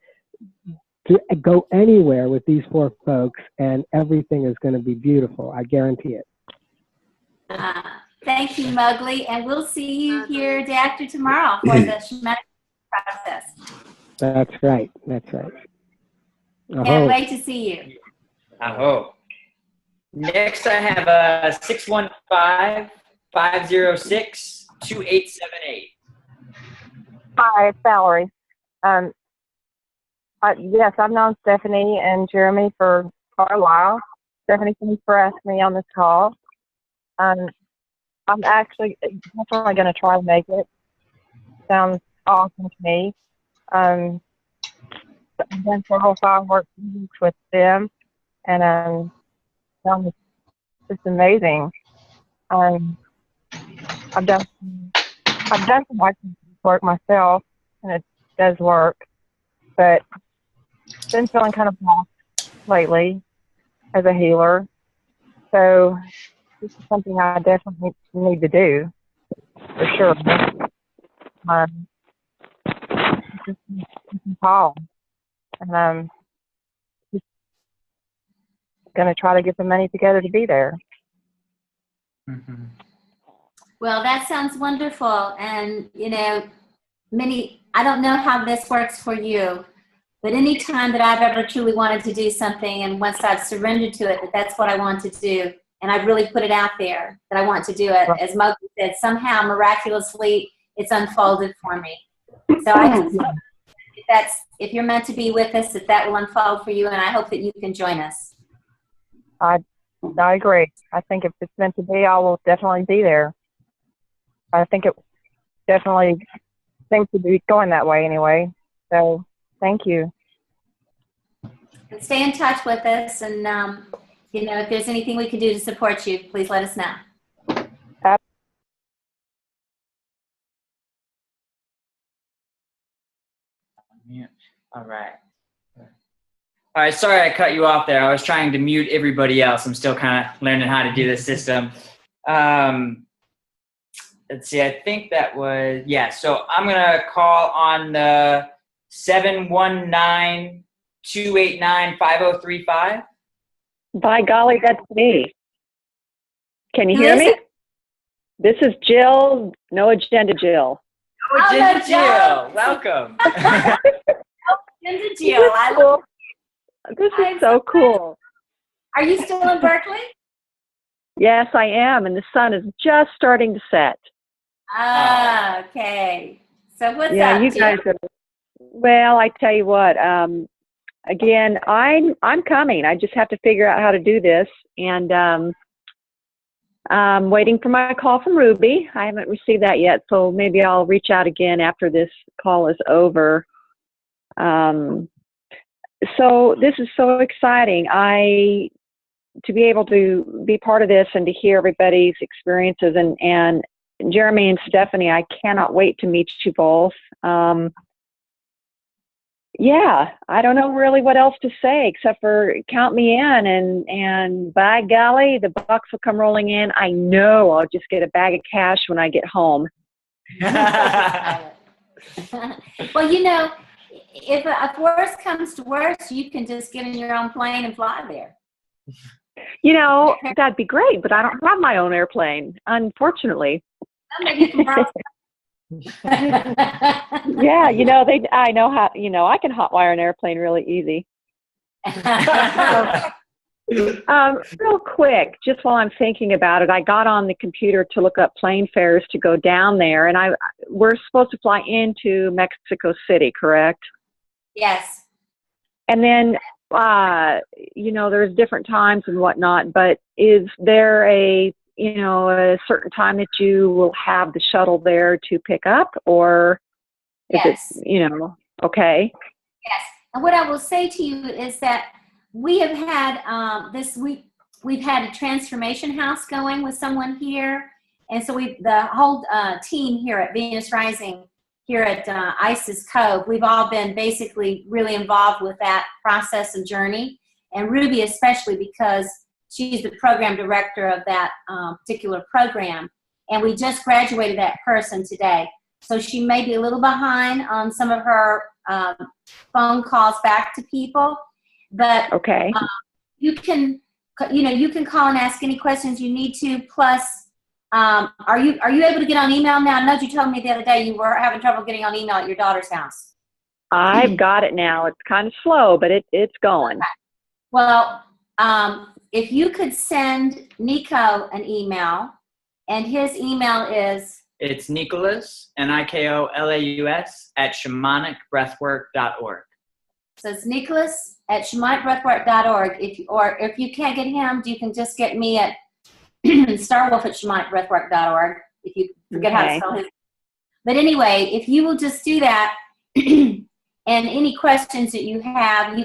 to go anywhere with these four folks, and everything is going to be beautiful, I guarantee it. Thank you, Mowgli, and we'll see you here day after tomorrow for the shamanic process. That's right. That's right. Can't wait to see you. I hope. Next, I have a 615-506-2878. Hi, it's Valerie. Yes, I've known Stephanie and Jeremy for quite a while. Stephanie, thanks for asking me on this call. I'm actually definitely going to try to make it. Sounds awesome to me. I've done several fireworks with them, and sounds just amazing. I've done some licensing work myself, and it's does work, but been feeling kind of lost lately as a healer. So this is something I definitely need to do for sure. Just call, and just going to try to get the money together to be there. Mm-hmm. Well, that sounds wonderful. And, you know, I don't know how this works for you, but any time that I've ever truly wanted to do something, and once I've surrendered to it, that that's what I want to do, and I've really put it out there that I want to do it, as Mowgli said, somehow miraculously it's unfolded for me. So I just hope if you're meant to be with us, that will unfold for you, and I hope that you can join us. I agree. I think if it's meant to be, I will definitely be there. I think it definitely seems to be going that way anyway. So thank you. And stay in touch with us, and you know, if there's anything we can do to support you, please let us know. Yeah. All right. All right. Sorry I cut you off there. I was trying to mute everybody else. I'm still kind of learning how to do this system. Let's see. I think that was, yeah. So I'm going to call on the 719-289-5035. By golly, that's me. Can you hear me? This is Jill, No Agenda Jill. Oh, Agenda Jill. Welcome. Agenda Jill. This is so cool. Are you still in Berkeley? Yes, I am, and the sun is just starting to set. Ah, okay. So what's up, you guys are, well, I tell you what, again, I'm coming. I just have to figure out how to do this, and I'm waiting for my call from Ruby. I haven't received that yet, so maybe I'll reach out again after this call is over. So this is so exciting. To be able to be part of this and to hear everybody's experiences, and Jeremy and Stephanie, I cannot wait to meet you both. Yeah, I don't know really what else to say except for count me in, and by golly, the bucks will come rolling in. I know I'll just get a bag of cash when I get home. Well, you know, if worst comes to worst, you can just get in your own plane and fly there. You know, that'd be great, but I don't have my own airplane, unfortunately. Well, maybe you can borrow. Yeah, you know, I know how, you know, I can hotwire an airplane really easy. Real quick, just while I'm thinking about it, I got on the computer to look up plane fares to go down there, and we're supposed to fly into Mexico City, correct? Yes. And then, you know, there's different times and whatnot, but is there a certain time that you will have the shuttle there to pick up, or is it, you know, okay? Yes. And what I will say to you is that we have had this week, we've had a transformation house going with someone here. And so the whole team here at Venus Rising, here at Isis Cove, we've all been basically really involved with that process and journey. And Ruby especially, because she's the program director of that particular program. And we just graduated that person today. So she may be a little behind on some of her phone calls back to people. But okay. You can call and ask any questions you need to. Plus, are you able to get on email now? I know you told me the other day you were having trouble getting on email at your daughter's house. I've got it now. It's kind of slow, but it's going. Okay. Well, if you could send Nico an email, and his email is... It's Nicholas, Nikolaus, at shamanicbreathwork.org. So it's Nicholas at shamanicbreathwork.org. If you can't get him, you can just get me at Starwolf at shamanicbreathwork.org if you forget how to spell his. But anyway, if you will just do that, and any questions that you have,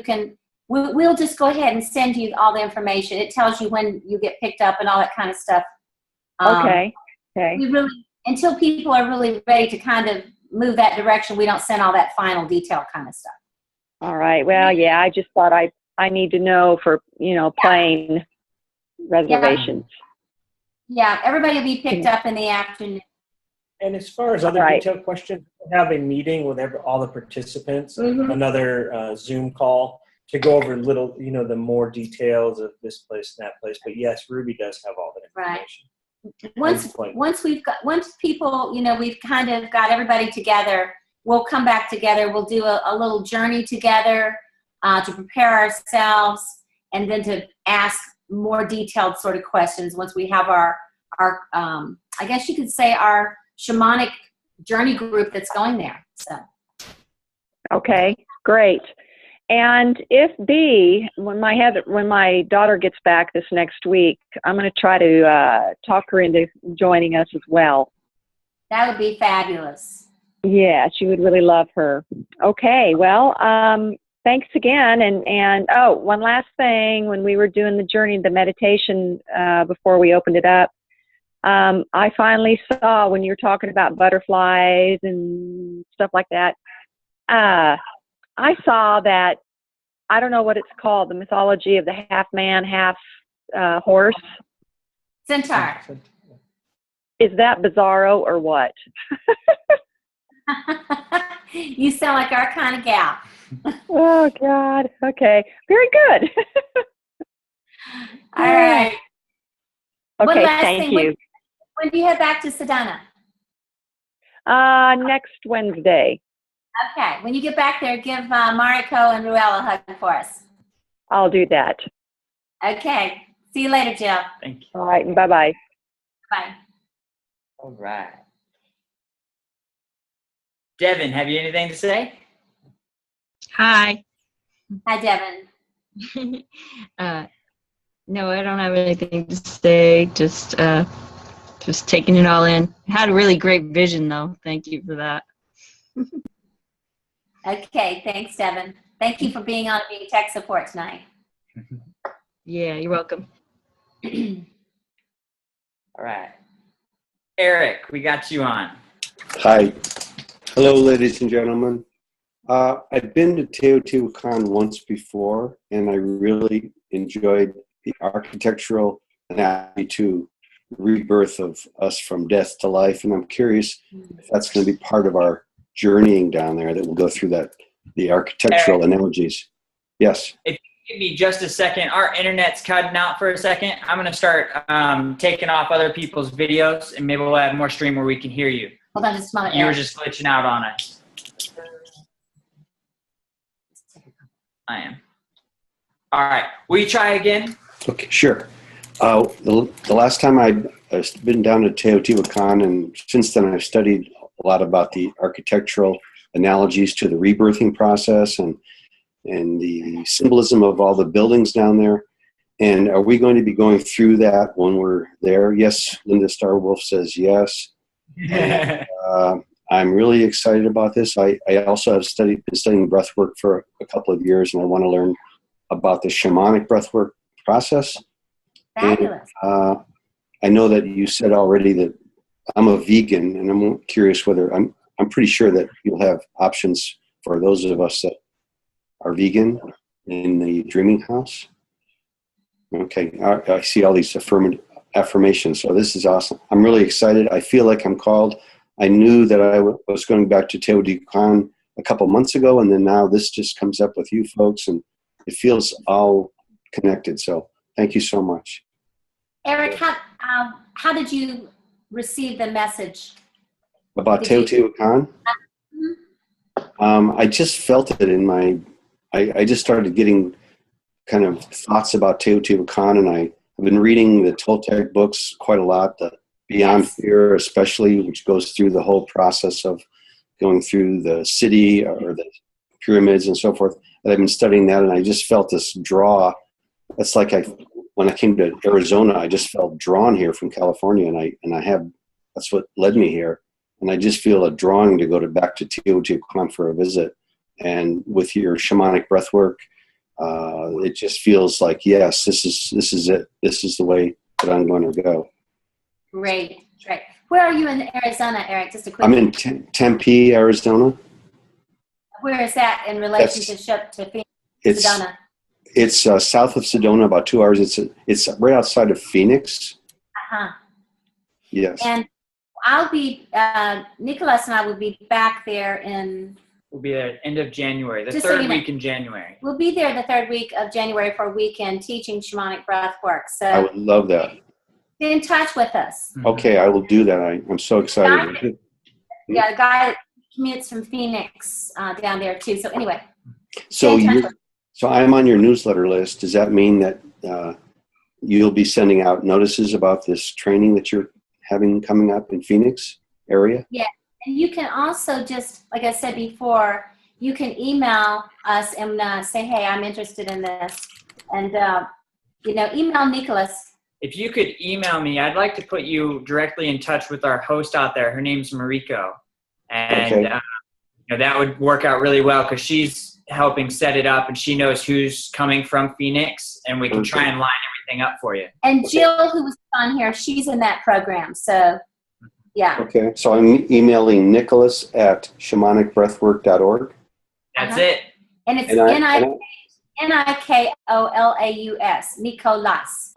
we'll just go ahead and send you all the information. It tells you when you get picked up and all that kind of stuff. Okay. We really, until people are really ready to kind of move that direction, we don't send all that final detail kind of stuff. All right. Well, yeah, I just thought I need to know for, plane reservations. Yeah, everybody will be picked up in the afternoon. And as far as other Right. detailed questions, we'll have a meeting with all the participants, Mhm. another Zoom call to go over the more details of this place and that place. But yes, Ruby does have all that Right. information. Once people, we've kind of got everybody together, we'll come back together. We'll do a little journey together to prepare ourselves, and then to ask more detailed sort of questions once we have our I guess you could say our shamanic journey group that's going there. So. Okay, great. And if when my daughter gets back this next week, I'm going to try to talk her into joining us as well. That would be fabulous. Yeah, she would really love her. Okay, well, thanks again. And one last thing, when we were doing the journey, the meditation before we opened it up, I finally saw, when you were talking about butterflies and stuff like that, I saw that, I don't know what it's called, the mythology of the half man, half horse. Centaur. Is that bizarro or what? You sound like our kind of gal. Oh, God. Okay. Very good. All right. One Okay, last thank thing. you. When do you head back to Sedona? Next Wednesday. Okay. When you get back there, give Mariko and Ruel a hug for us. I'll do that. Okay. See you later, Jill. Thank you. All right, and bye-bye. Bye. All right. Devin, have you anything to say? Hi. Hi, Devin. No, I don't have anything to say. Just taking it all in. Had a really great vision, though. Thank you for that. Okay. Thanks, Devin. Thank you for being on being tech support tonight. Yeah, you're welcome. All right. Eric, we got you on. Hi. Hello, ladies and gentlemen. I've been to Teotihuacan once before, and I really enjoyed the architectural analogy to rebirth of us from death to life. And I'm curious if that's going to be part of our journeying down there, that we'll go through the architectural analogies. Yes. If you give me just a second, our internet's cutting out for a second. I'm going to start taking off other people's videos, and maybe we'll have more stream where we can hear you. Hold on just a moment. You were Eric. just glitching out on us. I am. All right. Will you try again? Okay, sure. The last time I've been down to Teotihuacan, and since then I've studied a lot about the architectural analogies to the rebirthing process and the symbolism of all the buildings down there. And are we going to be going through that when we're there? Yes, Linda Starwolf says yes. I'm really excited about this. I also have been studying breathwork for a couple of years, and I want to learn about the shamanic breathwork process. Fabulous. And, I know that you said already that I'm a vegan, and I'm curious whether I'm pretty sure that you'll have options for those of us that are vegan in the Dreaming House. Okay, I see all these affirmations, so this is awesome. I'm really excited. I feel like I'm called. I knew that I was going back to Teotihuacan a couple months ago, and then now this just comes up with you folks, and it feels all connected. So thank you so much. Eric, how did you receive the message? About Teotihuacan? I just felt it in my, I just started getting kind of thoughts about Teotihuacan, and I've been reading the Toltec books quite a lot, the Beyond Fear especially, which goes through the whole process of going through the city or the pyramids and so forth. And I've been studying that, and I just felt this draw. It's like when I came to Arizona, I just felt drawn here from California, and that's what led me here. And I just feel a drawing to go back to Teotihuacan for a visit. And with your shamanic breathwork, it just feels like, yes, this is it. This is the way that I'm going to go. Great, great. Where are you in Arizona, Eric? Just a quick. I'm in Tempe, Arizona. Where is that in relationship to Phoenix, Sedona? It's south of Sedona, about 2 hours. It's right outside of Phoenix. Uh-huh. Yes. And I'll be, Nicholas and I will be back there in... We'll be there end of January, the third week in January. We'll be there the third week of January for a weekend teaching shamanic breath work. So I would love that. Get in touch with us. Okay, I will do that. I'm so excited. Yeah, a guy that commutes from Phoenix down there too. So anyway. So I'm on your newsletter list. Does that mean that you'll be sending out notices about this training that you're having coming up in Phoenix area? Yeah, and you can also just, like I said before, you can email us and say, hey, I'm interested in this. And, email Nicholas. If you could email me, I'd like to put you directly in touch with our host out there. Her name's Mariko. And that would work out really well because she's helping set it up and she knows who's coming from Phoenix and we can try and line everything up for you. And Jill, who was on here, she's in that program. So, yeah. Okay. So I'm emailing Nicholas at shamanicbreathwork.org. That's it. And it's Nikolaus, Nicholas. Nikolaus.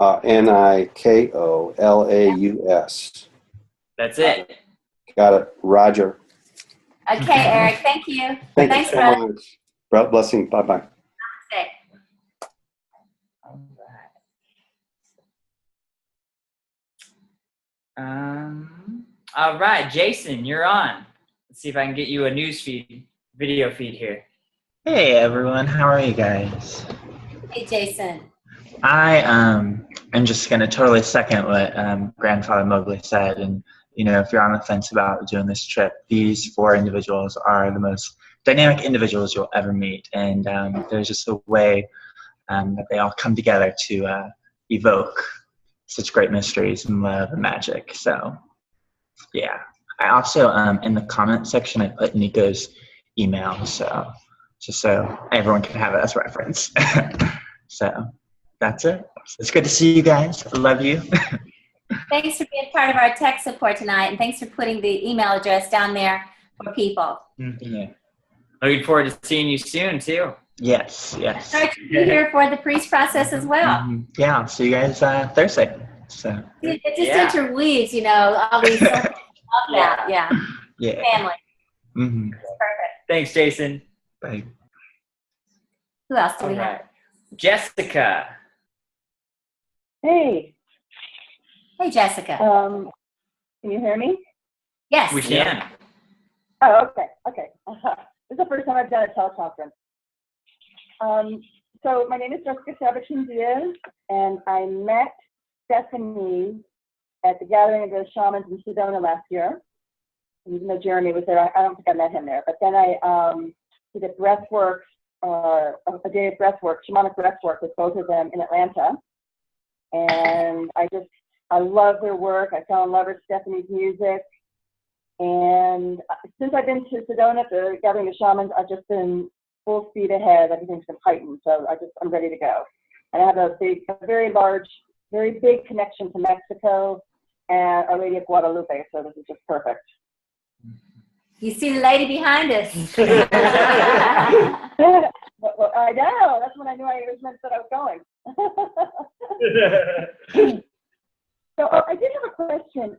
That's it. Got it. Roger. Okay, Eric. Thank you. Thanks so much. Blessing. Bye-bye. Okay. All right, Jason, you're on. Let's see if I can get you a video feed here. Hey everyone, how are you guys? Hey Jason. I am just going to totally second what Grandfather Mowgli said. And, if you're on the fence about doing this trip, these 4 individuals are the most dynamic individuals you'll ever meet. And there's just a way that they all come together to evoke such great mysteries and love and magic. So, yeah. I also, in the comment section, I put Nico's email, so just so everyone can have it as reference. So that's it. It's good to see you guys. I love you. Thanks for being part of our tech support tonight, and thanks for putting the email address down there for people. Yeah. Looking forward to seeing you soon, too. Yes. Sorry to be here for the priest process as well. Yeah, I'll see you guys Thursday. So it just interweaves, all these love that. Yeah. Family. Mm-hmm. Perfect. Thanks, Jason. Bye. Who else do we have? Jessica. Hey. Hey, Jessica. Can you hear me? Yes. We can. Oh, okay. This is the first time I've done a teleconference. So my name is Jessica Sabatini-Diaz, and I met Stephanie at the Gathering of the Shamans in Sedona last year. And even though Jeremy was there, I don't think I met him there. But then I did a breath work, a day of breath work, shamanic breath work with both of them in Atlanta. And I love their work. I fell in love with Stephanie's music. And since I've been to Sedona at the Gathering of Shamans, I've just been full speed ahead. Everything's been heightened, so I'm ready to go. And I have a very large, very big connection to Mexico and Our Lady of Guadalupe, so this is just perfect. You see the lady behind us. Well, I know. That's when I knew it was meant that I was going. So I did have a question.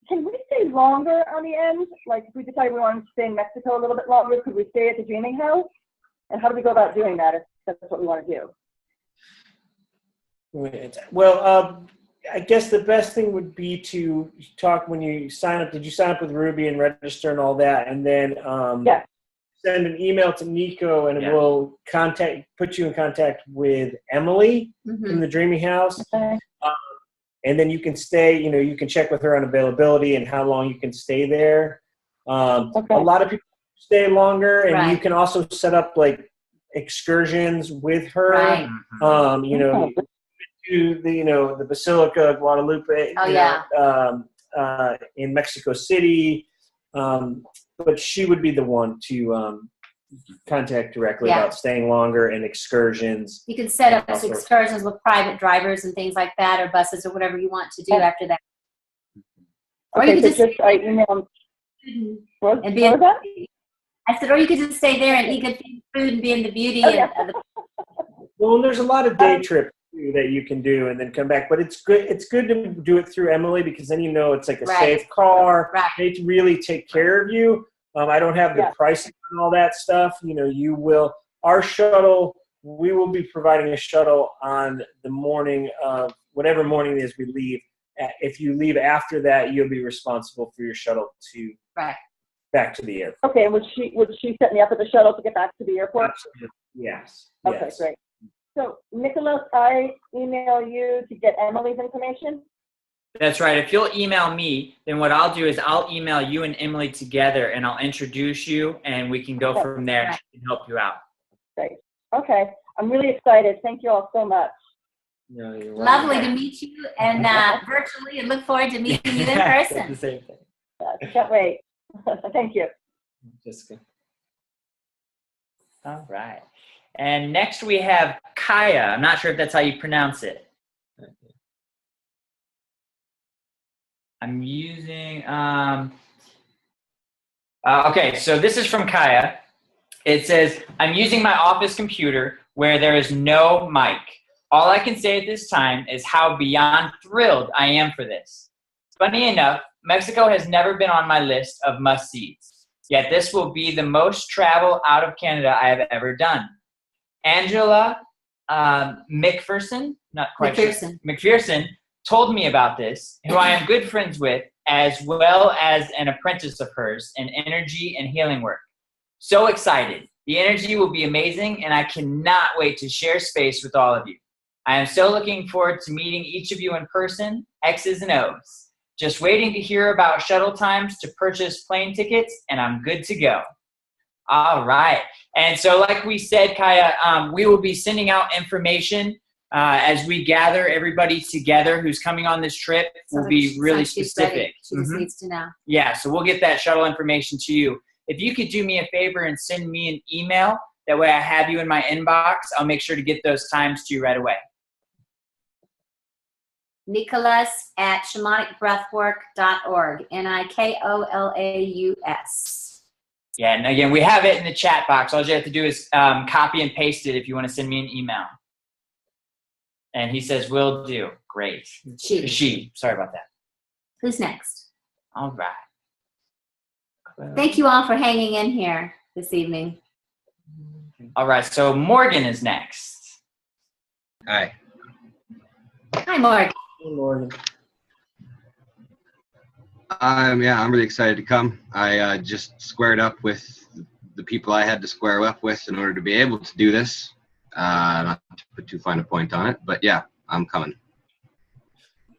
Can we stay longer on the end? Like if we decided we wanted to stay in Mexico a little bit longer, could we stay at the Dreaming House? And how do we go about doing that if that's what we want to do? Well, I guess the best thing would be to talk when you sign up. Did you sign up with Ruby and register and all that? And then send an email to Nico, and we'll put you in contact with Emily from the Dreaming House. Okay. And then you can stay. You can check with her on availability and how long you can stay there. A lot of people stay longer, and you can also set up like excursions with her. Right. To the Basilica of Guadalupe. In Mexico City, but she would be the one to contact directly about staying longer and excursions. You can set up excursions with private drivers and things like that, or buses or whatever you want to do after that. Or you Okay, could so just I email. What and be was in, that? I said, or you could just stay there and eat good food and be in the beauty Oh, yeah. and Well, and there's a lot of day trips too that you can do and then come back. But it's good. It's good to do it through Emily because then you know it's like a Right. safe car. Right. They really take care of you. I don't have the Yeah. pricing and all that stuff. You know, you will. Our shuttle. We will be providing a shuttle on the morning of whatever morning it is we leave. If you leave after that, you'll be responsible for your shuttle to back to the airport. Okay, and would she set me up at the shuttle to get back to the airport? Absolutely. Yes. Okay, Yes. great. So, Nicholas, I email you to get Emily's information. That's right. If you'll email me, then what I'll do is I'll email you and Emily together, and I'll introduce you, and we can go Okay. from there and help you out. Great. Okay, I'm really excited. Thank you all so much. No, you're lovely welcome. to meet you and virtually, and look forward to meeting you in That's person. the same thing. Can't wait. Thank you. Jessica. All right. And next we have Kaya. I'm not sure if that's how you pronounce it. I'm using, okay, so this is from Kaya. It says, I'm using my office computer where there is no mic. All I can say at this time is how beyond thrilled I am for this. Funny enough, Mexico has never been on my list of must-sees. Yet this will be the most travel out of Canada I have ever done. Angela McPherson, not quite sure, McPherson told me about this, who I am good friends with, as well as an apprentice of hers in energy and healing work. So excited. The energy will be amazing, and I cannot wait to share space with all of you. I am so looking forward to meeting each of you in person, X's and O's. Just waiting to hear about shuttle times to purchase plane tickets, and I'm good to go. All right. And so like we said, Kaya, we will be sending out information as we gather everybody together who's coming on this trip. We'll be really specific. She just needs to know. Yeah, so we'll get that shuttle information to you. If you could do me a favor and send me an email, that way I have you in my inbox, I'll make sure to get those times to you right away. Nicholas at shamanicbreathwork.org. Nikollaus. Yeah, and again, we have it in the chat box. All you have to do is copy and paste it if you want to send me an email. And he says, will do. Great. She. Sorry about that. Who's next? All right. Thank you all for hanging in here this evening. All right, so Morgan is next. Hi. Hi, Morgan. Hey, Morgan. I'm really excited to come. I just squared up with the people I had to square up with in order to be able to do this. Not to put too fine a point on it, but yeah, I'm coming.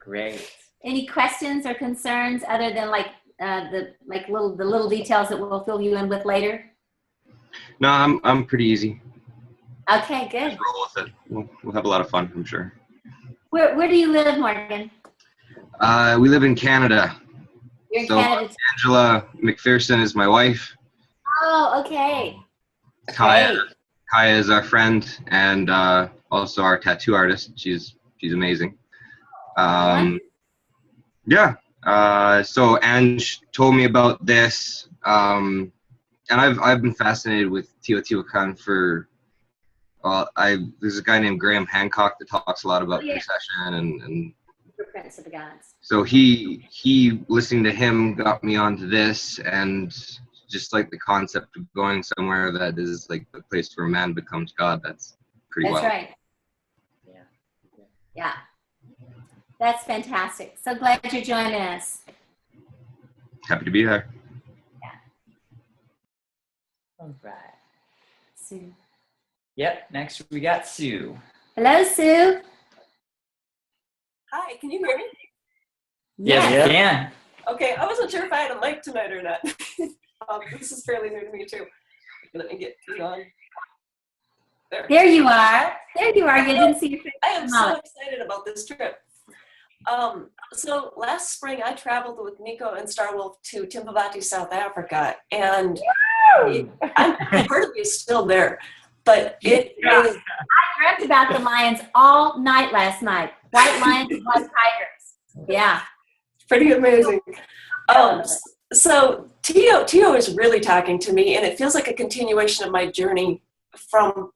Great. Any questions or concerns other than the little details that we'll fill you in with later? No, I'm pretty easy. Okay, good. Just roll with it. We'll have a lot of fun, I'm sure. Where do you live, Morgan? We live in Canada. You're in so Canada. Angela McPherson is my wife. Oh, okay. Kaya is our friend and also our tattoo artist. She's amazing. So Ange told me about this, and I've been fascinated with Teotihuacan for. There's a guy named Graham Hancock that talks a lot about precession and Prince of the Gods. so he listening to him got me onto this, and just like the concept of going somewhere that is like the place where man becomes God. That's pretty wild. That's right. Yeah. That's fantastic. So glad you're joining us. Happy to be here. All right. Sue. Yep, next we got Sue. Hello, Sue. Hi, can you hear me? Yes, we can. Okay, I wasn't sure if I had a mic tonight or not. This is fairly new to me too. Let me get you on. There you are. There you are. You didn't see your face. I am so excited about this trip. So last spring I traveled with Nico and Starwolf to Timbavati, South Africa, and part of me is still there. But it is. I dreamt about the lions all night last night. White lions and white tigers. Yeah. Pretty amazing. So Tio is really talking to me, and it feels like a continuation of my journey from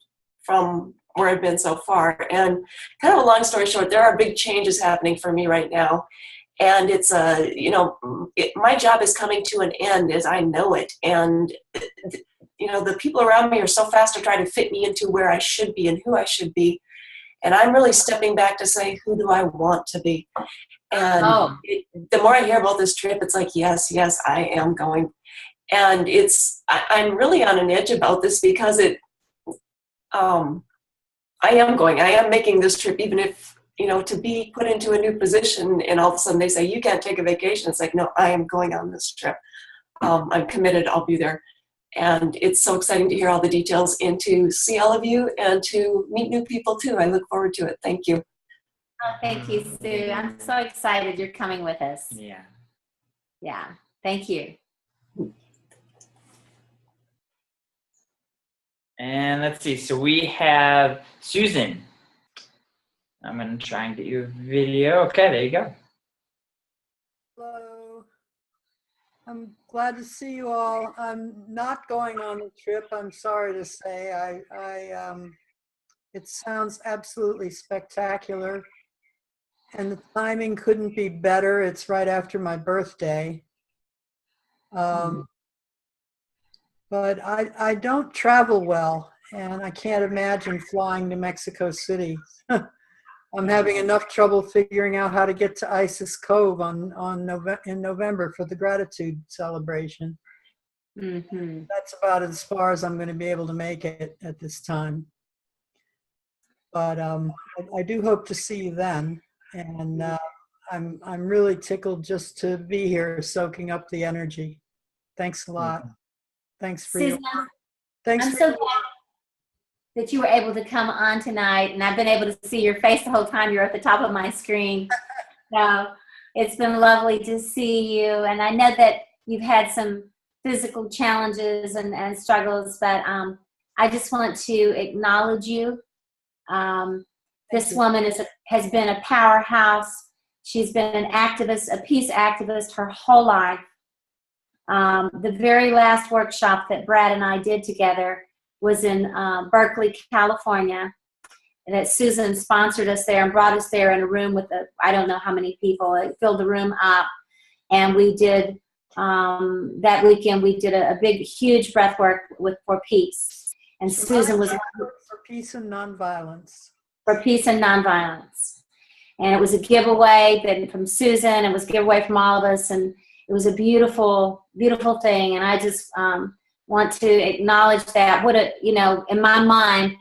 where I've been so far. And kind of a long story short, there are big changes happening for me right now, and it's my job is coming to an end as I know it, and the people around me are so fast to try to fit me into where I should be and who I should be, and I'm really stepping back to say, who do I want to be? And the more I hear about this trip, it's like, yes, I am going. And I'm really on an edge about this because I am going. I am making this trip, even if, to be put into a new position and all of a sudden they say, you can't take a vacation. It's like, no, I am going on this trip. I'm committed. I'll be there. And it's so exciting to hear all the details and to see all of you and to meet new people too. I look forward to it. Thank you. Oh, thank you, Sue. I'm so excited you're coming with us. Yeah. Yeah. Thank you. And let's see. So we have Susan. I'm going to try and get you a video. Okay, there you go. Hello. I'm glad to see you all. I'm not going on the trip, I'm sorry to say. It sounds absolutely spectacular. And the timing couldn't be better. It's right after my birthday. But I don't travel well, and I can't imagine flying to Mexico City. I'm having enough trouble figuring out how to get to Isis Cove in November for the gratitude celebration. Mm-hmm. That's about as far as I'm going to be able to make it at this time. But I do hope to see you then. And I'm really tickled just to be here, soaking up the energy. Thanks a lot. Thanks for Susan, Thanks. I'm so glad that you were able to come on tonight, and I've been able to see your face the whole time. You're at the top of my screen. So it's been lovely to see you, and I know that you've had some physical challenges and struggles, but I just want to acknowledge you. This woman has been a powerhouse. She's been an activist, a peace activist her whole life. The very last workshop that Brad and I did together was in Berkeley, California, and that Susan sponsored us there and brought us there in a room with I don't know how many people. It filled the room up, and we did that weekend. We did a big, huge breath work for peace, and Susan was for peace and nonviolence. For peace and nonviolence, and it was a giveaway from Susan. It was a giveaway from all of us, and it was a beautiful, beautiful thing. And I just want to acknowledge that. In my mind,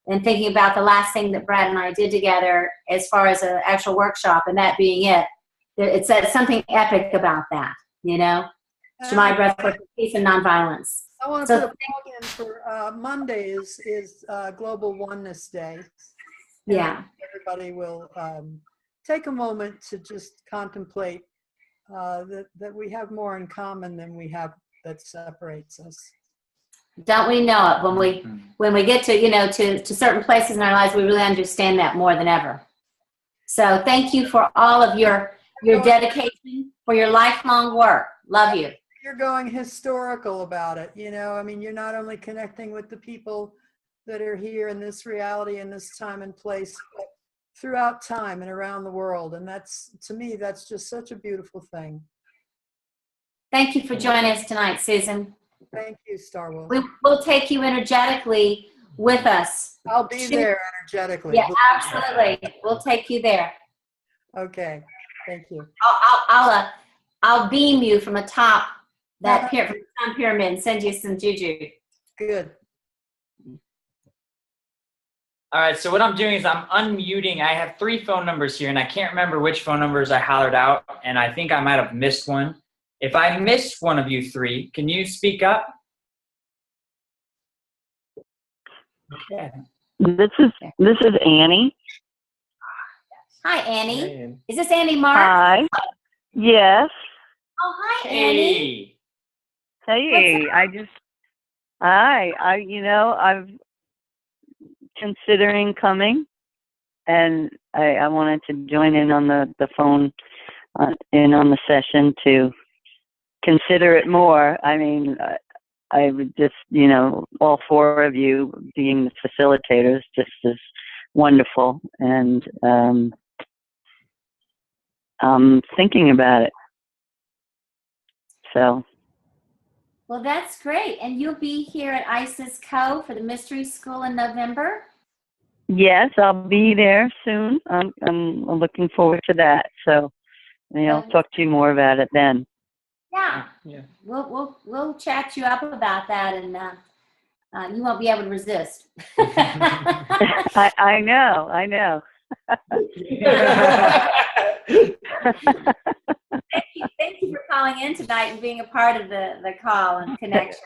and thinking about the last thing that Brad and I did together as far as an actual workshop, and that being it, it's something epic about that, Shemai breath for peace and nonviolence. I want to put a plug in for Monday is Global Oneness Day. Yeah. Everybody will take a moment to just contemplate that we have more in common than we have that separates us. Don't we know it? When we get to to certain places in our lives, we really understand that more than ever. So thank you for all of your dedication, for your lifelong work. Love you. You're going historical about it. You're not only connecting with the people that are here in this reality, in this time and place, but throughout time and around the world. And to me, that's just such a beautiful thing. Thank you for joining us tonight, Susan. Thank you, Starwolf. We'll take you energetically with us. I'll be there energetically. Yeah, absolutely. We'll take you there. Okay. Thank you. I'll beam you from atop that from the sun pyramid and send you some juju. Good. All right, so what I'm doing is I'm unmuting. I have 3 phone numbers here, and I can't remember which phone numbers I hollered out, and I think I might have missed one. If I missed one of you 3, can you speak up? Okay. This is Annie. Hi, Annie. Is this Annie Mark? Hi. Yes. Oh, hi, Annie. Hey, I'm considering coming, and I wanted to join in on the phone, in on the session to consider it more. I mean, I would just, all four of you being the facilitators just is wonderful. And I'm thinking about it. So. Well, that's great. And you'll be here at Isis Co. for the Mystery School in November? Yes, I'll be there soon. I'm looking forward to that. So I'll talk to you more about it then. Yeah. We'll chat you up about that, and you won't be able to resist. I know. Thank you for calling in tonight and being a part of the call and connection.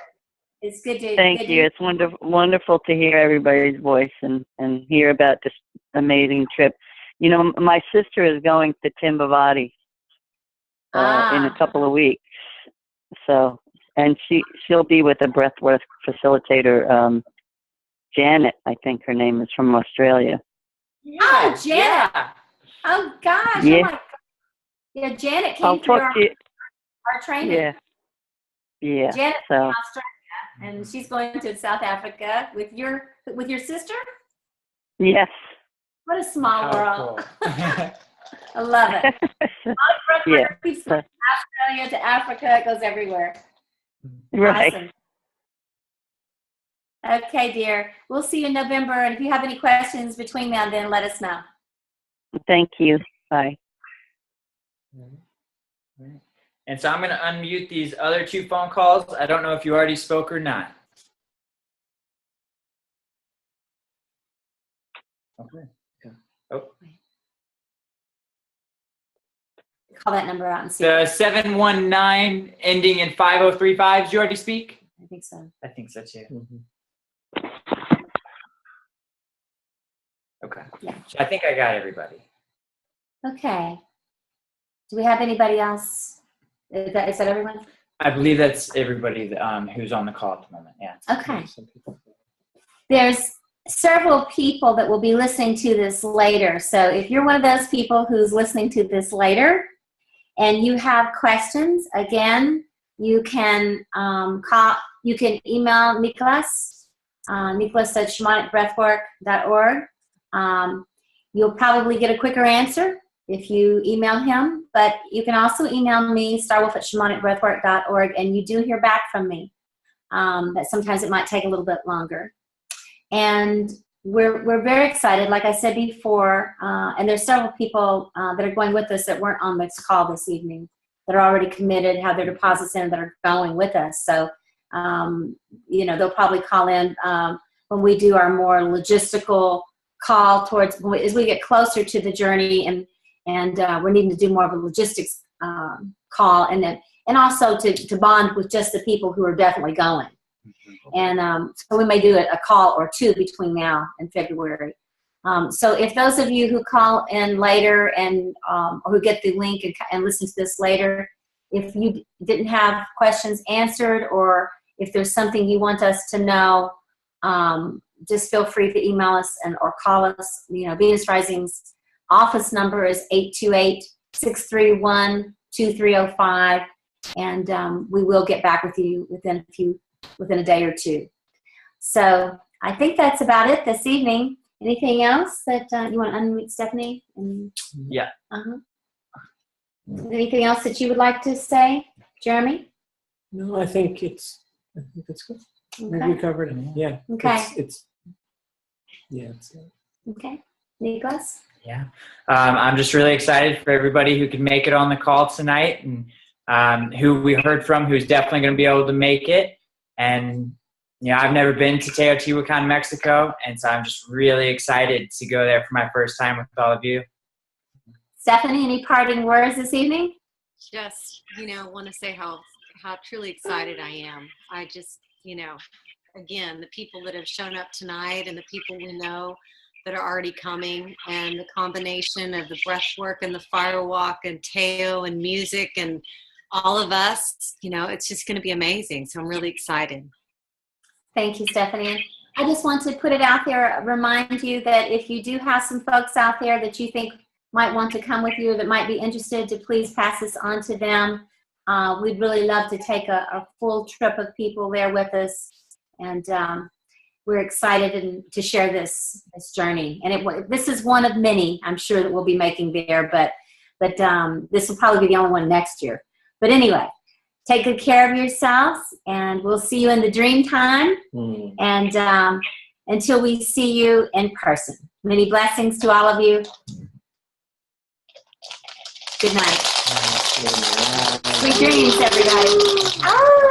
It's good to Thank you. It's wonderful to hear everybody's voice and hear about this amazing trip. My sister is going to Timbavati in a couple of weeks. So, and she'll be with a breathwork facilitator, Janet, I think her name is, from Australia. Oh, Janet! Yeah. Oh gosh! Yeah. Oh my God. Yeah, Janet came through our training. Yeah. Janet's So. from Australia, and she's going to South Africa with your sister. Yes. What a small world! Cool. I love it. Yeah. From Australia to Africa, it goes everywhere. Right. Awesome. Okay, dear. We'll see you in November, and if you have any questions between now and then, let us know. Thank you. Bye. And so I'm going to unmute these other two phone calls. I don't know if you already spoke or not. Okay. Oh. Call that number out and see. The 719 ending in 5035. Did you already speak? I think so. I think so too. Mm-hmm. Okay. Yeah. So I think I got everybody. Okay. Do we have anybody else? Is that everyone? I believe that's everybody who's on the call at the moment. Yeah. Okay. There's several people that will be listening to this later. So if you're one of those people who's listening to this later and you have questions, again, you can you can email Nicholas, nicholas@shamanicbreathwork.org. You'll probably get a quicker answer if you email him, but you can also email me, starwolf@shamanicbreathwork.org, and you do hear back from me. But sometimes it might take a little bit longer. And we're very excited, like I said before, and there's several people that are going with us that weren't on this call this evening that are already committed, have their deposits in, that are going with us. So, they'll probably call in when we do our more logistical call towards, as we get closer to the journey, and we're needing to do more of a logistics call, and also to bond with just the people who are definitely going. And so we may do a call or two between now and February. So if those of you who call in later and or who get the link and listen to this later, if you didn't have questions answered, or if there's something you want us to know, just feel free to email us or call us. Venus Rising's office number is 828-631-2305, and we will get back with you within a day or two. So I think that's about it this evening. Anything else that you want to unmute, Stephanie? Yeah. Anything else that you would like to say, Jeremy? No, I think it's good. Okay. We covered it. Yeah. Okay. Okay. Nicholas? Yeah. I'm just really excited for everybody who can make it on the call tonight, and who we heard from who's definitely going to be able to make it. And, I've never been to Teotihuacan, Mexico, and so I'm just really excited to go there for my first time with all of you. Stephanie, any parting words this evening? Just, want to say how truly excited I am. I just, again, the people that have shown up tonight and the people we know that are already coming, and the combination of the breath work and the fire walk and Teo and music and all of us, it's just going to be amazing. So I'm really excited. Thank you, Stephanie. I just want to put it out there, remind you that if you do have some folks out there that you think might want to come with you, that might be interested, to please pass this on to them. we'd really love to take a full trip of people there with us, and we're excited to share this journey. And this is one of many, I'm sure, that we'll be making there, but this will probably be the only one next year. But anyway, take good care of yourselves, and we'll see you in the dream time. And until we see you in person. Many blessings to all of you. Good night. Sweet dreams, everybody. Oh.